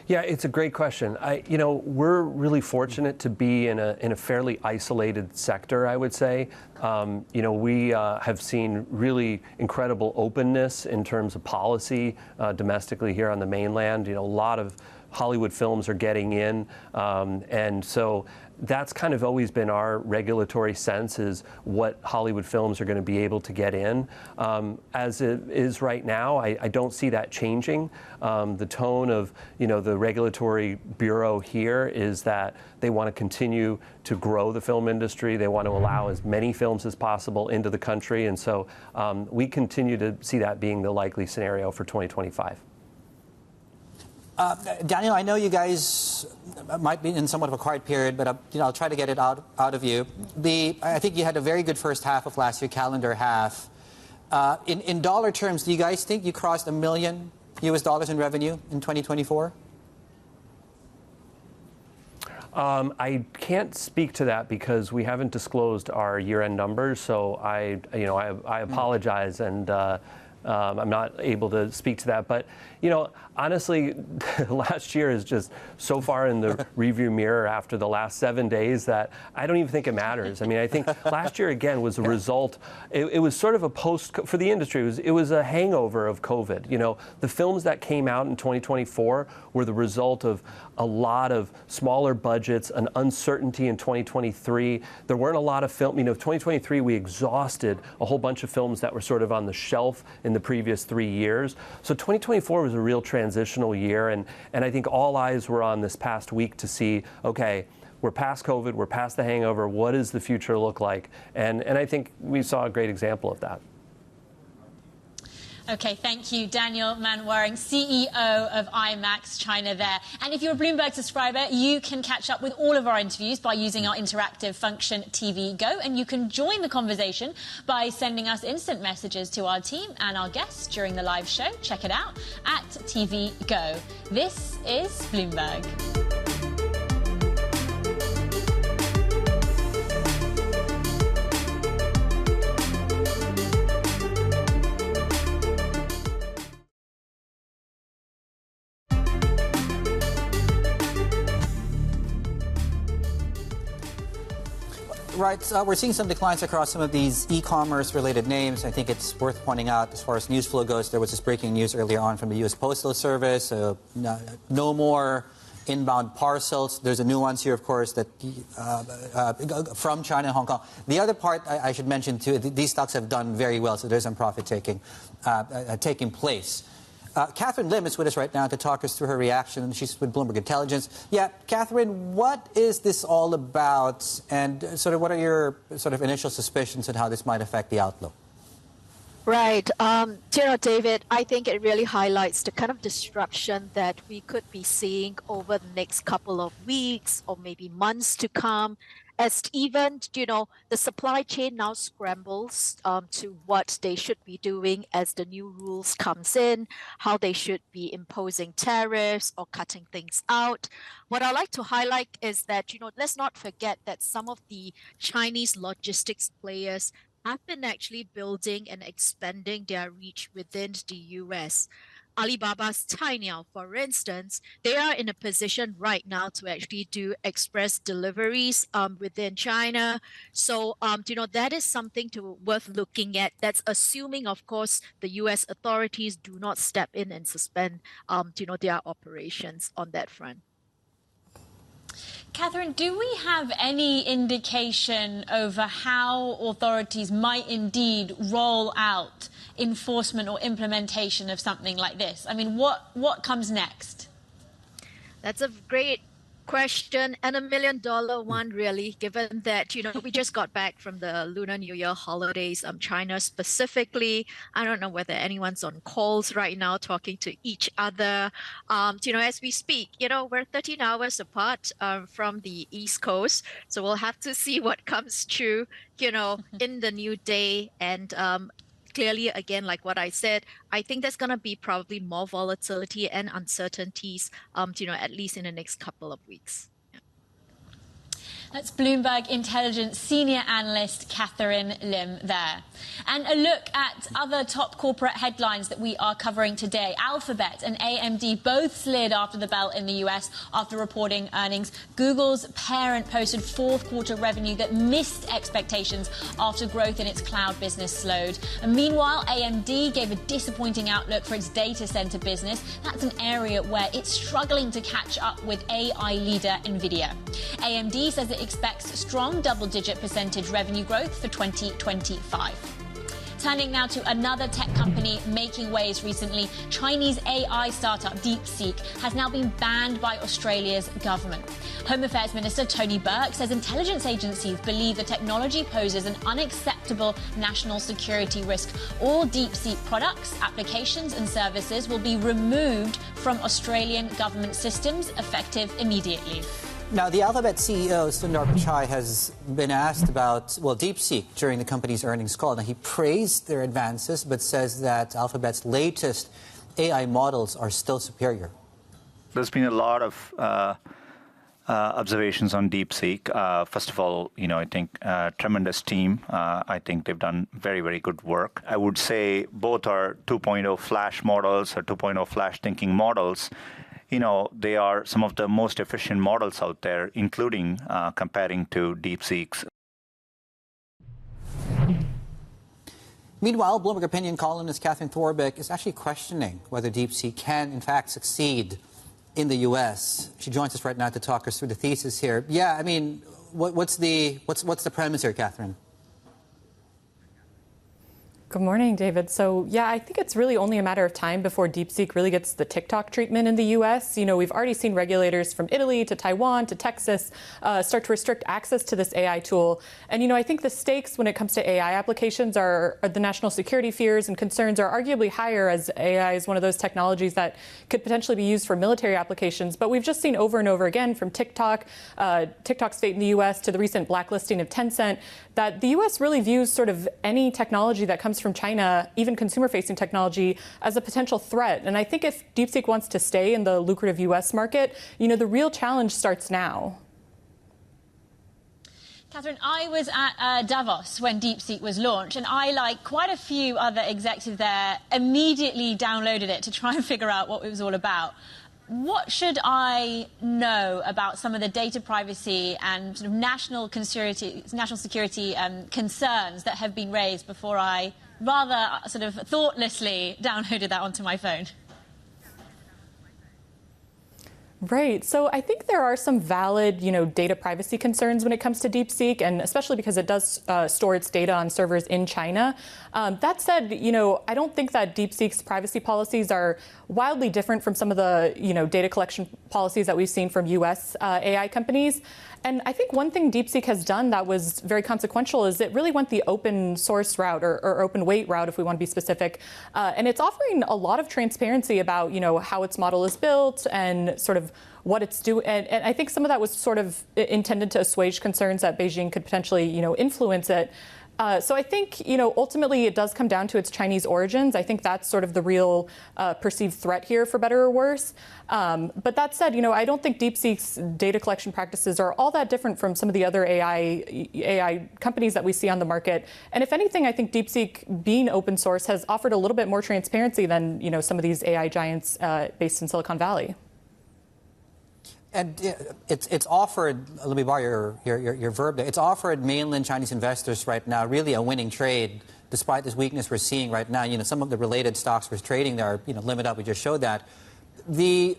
Yeah, it's a great question. You know, we're really fortunate to be in a fairly isolated sector, I would say. You know, we have seen really incredible openness in terms of policy domestically here on the mainland. You know, a lot of Hollywood films are getting in, and so that's kind of always been our regulatory sense, is what Hollywood films are going to be able to get in. As it is right now, I don't see that changing. The tone of, you know, the regulatory bureau here is that they want to continue to grow the film industry. They want to allow as many films as possible into the country, and so we continue to see that being the likely scenario for 2025. Daniel, I know you guys might be in somewhat of a quiet period, but you know, I'll try to get it out of you. I think you had a very good first half of last year, calendar half. In dollar terms, do you guys think you crossed $1 million US in revenue in 2024? I can't speak to that because we haven't disclosed our year-end numbers. So I apologize, and I'm not able to speak to that. But, you know, honestly, last year is just so far in the rearview mirror after the last 7 days that I don't even think it matters. I mean, I think last year, again, was a result. It was sort of a for the industry, it was a hangover of COVID. You know, the films that came out in 2024 were the result of a lot of smaller budgets, an uncertainty in 2023. There weren't a lot of film. You know, 2023, we exhausted a whole bunch of films that were sort of on the shelf in the previous 3 years. So 2024 was a real transitional year, and I think all eyes were on this past week to see, okay, we're past COVID, we're past the hangover, what does the future look like? And I think we saw a great example of that. Okay, thank you, Daniel Manwaring, CEO of IMAX China there. And if you're a Bloomberg subscriber, you can catch up with all of our interviews by using our interactive function TV Go, and you can join the conversation by sending us instant messages to our team and our guests during the live show. Check it out at TV Go. This is Bloomberg. Right, we're seeing some declines across some of these e-commerce related names. I think it's worth pointing out, as far as news flow goes, there was this breaking news earlier on from the US Postal Service. No more inbound parcels. There's a nuance here, of course, that from China and Hong Kong. The other part I should mention too, these stocks have done very well, so there's some profit taking place. Catherine Lim is with us right now to talk us through her reaction. She's with Bloomberg Intelligence. Yeah, Catherine, what is this all about? And sort of what are your sort of initial suspicions on how this might affect the outlook? Right. David, I think it really highlights the kind of disruption that we could be seeing over the next couple of weeks or maybe months to come, as even, the supply chain now scrambles to what they should be doing as the new rules comes in, how they should be imposing tariffs or cutting things out. What I like to highlight is that, let's not forget that some of the Chinese logistics players have been actually building and expanding their reach within the US. Alibaba's Cainiao, for instance, they are in a position right now to actually do express deliveries within China. So, that is something worth looking at. That's assuming, of course, the US authorities do not step in and suspend, their operations on that front. Catherine, do we have any indication over how authorities might indeed roll out enforcement or implementation of something like this? I mean, what comes next? That's a great question and $1 million one, really, given that, we just got back from the Lunar New Year holidays, China specifically. I don't know whether anyone's on calls right now talking to each other. As we speak, we're 13 hours apart from the East Coast. So we'll have to see what comes true, in the new day. And clearly, again, like what I said, I think there's going to be probably more volatility and uncertainties, at least in the next couple of weeks. That's Bloomberg Intelligence senior analyst Catherine Lim there. And a look at other top corporate headlines that we are covering today. Alphabet and AMD both slid after the bell in the US after reporting earnings. Google's parent posted fourth quarter revenue that missed expectations after growth in its cloud business slowed. And meanwhile, AMD gave a disappointing outlook for its data center business. That's an area where it's struggling to catch up with AI leader Nvidia. AMD says it expects strong double-digit percentage revenue growth for 2025. Turning now to another tech company making waves recently, Chinese AI startup DeepSeek has now been banned by Australia's government. Home Affairs Minister Tony Burke says intelligence agencies believe the technology poses an unacceptable national security risk. All DeepSeek products, applications and services will be removed from Australian government systems effective immediately. Now, the Alphabet CEO, Sundar Pichai, has been asked about, DeepSeek during the company's earnings call. Now, he praised their advances, but says that Alphabet's latest AI models are still superior. There's been a lot of observations on DeepSeek. First of all, I think tremendous team. I think they've done very, very good work. I would say both are 2.0 flash models or 2.0 flash thinking models. They are some of the most efficient models out there, including comparing to DeepSeek's. Meanwhile, Bloomberg opinion columnist Catherine Thorbecke is actually questioning whether DeepSeek can, in fact, succeed in the U.S. She joins us right now to talk us through the thesis here. Yeah, I mean, what's the premise here, Catherine? Good morning, David. So, yeah, I think it's really only a matter of time before DeepSeek really gets the TikTok treatment in the U.S. We've already seen regulators from Italy to Taiwan to Texas start to restrict access to this AI tool. And, I think the stakes when it comes to AI applications are the national security fears and concerns are arguably higher, as AI is one of those technologies that could potentially be used for military applications. But we've just seen over and over again from TikTok's fate in the U.S. to the recent blacklisting of Tencent, that the U.S. really views sort of any technology that comes from China, even consumer-facing technology, as a potential threat. And I think if DeepSeek wants to stay in the lucrative U.S. market, the real challenge starts now. Catherine, I was at Davos when DeepSeek was launched, and I, like quite a few other executives there, immediately downloaded it to try and figure out what it was all about. What should I know about some of the data privacy and sort of national security concerns that have been raised before I rather sort of thoughtlessly downloaded that onto my phone? Right. So I think there are some valid, data privacy concerns when it comes to DeepSeek, and especially because it does store its data on servers in China. That said, I don't think that DeepSeek's privacy policies are wildly different from some of the, data collection policies that we've seen from U.S. AI companies. And I think one thing DeepSeek has done that was very consequential is it really went the open source route or open weight route, if we want to be specific. And it's offering a lot of transparency about, how its model is built and sort of what it's doing. And I think some of that was sort of intended to assuage concerns that Beijing could potentially, influence it. So I think, ultimately it does come down to its Chinese origins. I think that's sort of the real perceived threat here, for better or worse. But that said, I don't think DeepSeek's data collection practices are all that different from some of the other AI companies that we see on the market. And if anything, I think DeepSeek, being open source, has offered a little bit more transparency than, some of these AI giants based in Silicon Valley. And it's offered, let me borrow your verb there, it's offered mainland Chinese investors right now really a winning trade, despite this weakness we're seeing right now. Some of the related stocks we're trading there are, limit up, we just showed that. I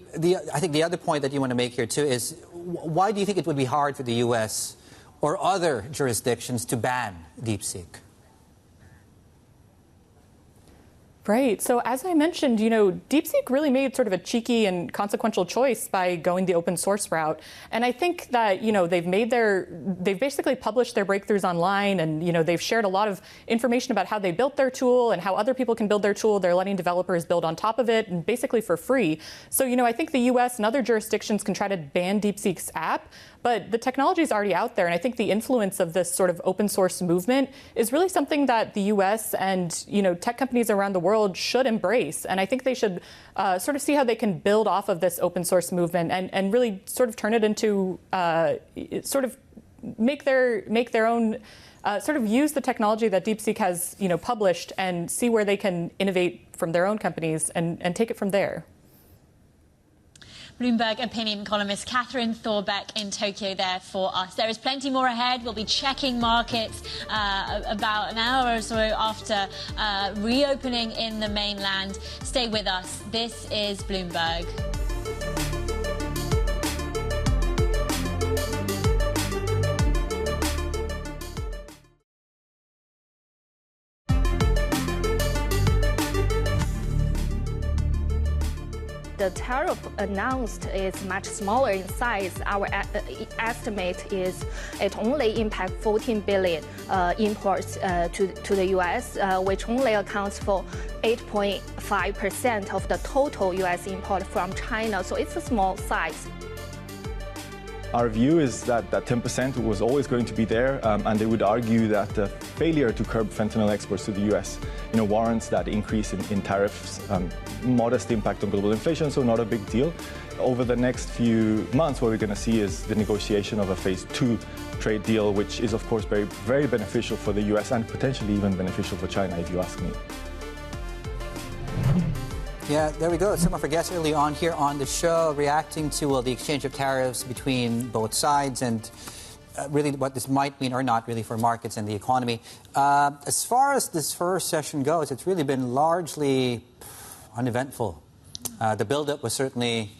think the other point that you want to make here too is, why do you think it would be hard for the U.S. or other jurisdictions to ban DeepSeek? Right. So as I mentioned, DeepSeek really made sort of a cheeky and consequential choice by going the open source route. And I think that, they've basically published their breakthroughs online, and, they've shared a lot of information about how they built their tool and how other people can build their tool. They're letting developers build on top of it, and basically for free. So, I think the US and other jurisdictions can try to ban DeepSeek's app, but the technology is already out there. And I think the influence of this sort of open source movement is really something that the US and, tech companies around the world should embrace. And I think they should sort of see how they can build off of this open source movement and really sort of turn it into sort of make their own sort of use the technology that DeepSeek has published and see where they can innovate from their own companies and take it from there. Bloomberg opinion columnist Catherine Thorbecke in Tokyo there for us. There is plenty more ahead. We'll be checking markets about an hour or so after reopening in the mainland. Stay with us. This is Bloomberg. The tariff announced is much smaller in size. Our estimate is it only impacts 14 billion imports to the U.S., which only accounts for 8.5% of the total U.S. import from China. So it's a small size. Our view is that 10% was always going to be there, and they would argue that the failure to curb fentanyl exports to the U.S. warrants that increase in tariffs. Modest impact on global inflation, so not a big deal. Over the next few months, what we're going to see is the negotiation of a phase 2 trade deal, which is, of course, very, very beneficial for the U.S. and potentially even beneficial for China, if you ask me. Yeah, there we go. Some of our guests early on here on the show reacting to the exchange of tariffs between both sides and really what this might mean or not really for markets and the economy. As far as this first session goes, it's really been largely uneventful. The build-up was certainly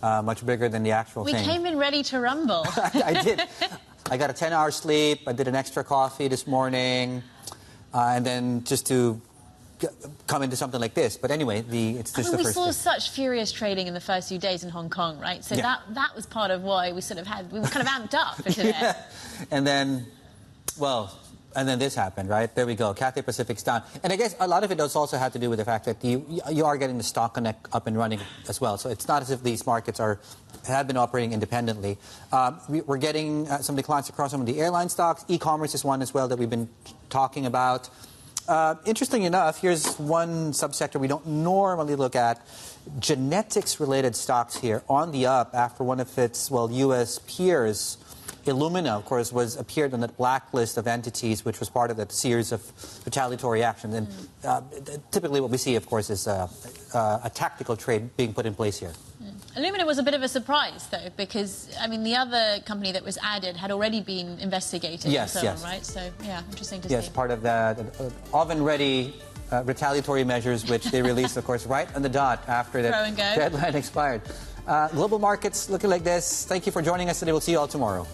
much bigger than the actual thing. We came in ready to rumble. I did. I got a 10-hour sleep. I did an extra coffee this morning. And then just to come into something like this. But anyway, it's just the first. We saw such furious trading in the first few days in Hong Kong, right? So that was part of why we were kind of amped up for today. Yeah. And then, and then this happened, right? There we go. Cathay Pacific's down. And I guess a lot of it does also have to do with the fact that you are getting the stock connect up and running as well. So it's not as if these markets have been operating independently. We're getting some declines across some of the airline stocks. E-commerce is one as well that we've been talking about. Interesting enough, here's one subsector we don't normally look at. Genetics-related stocks here on the up after one of its, U.S. peers, Illumina, of course, appeared on that blacklist of entities, which was part of that series of retaliatory actions. And typically what we see, of course, is a tactical trade being put in place here. Illumina was a bit of a surprise, though, because, I mean, the other company that was added had already been investigated and so on, right? So, yeah, interesting to see. Yes, part of that oven-ready retaliatory measures, which they released, of course, right on the dot after the deadline expired. Global markets looking like this. Thank you for joining us today. We'll see you all tomorrow.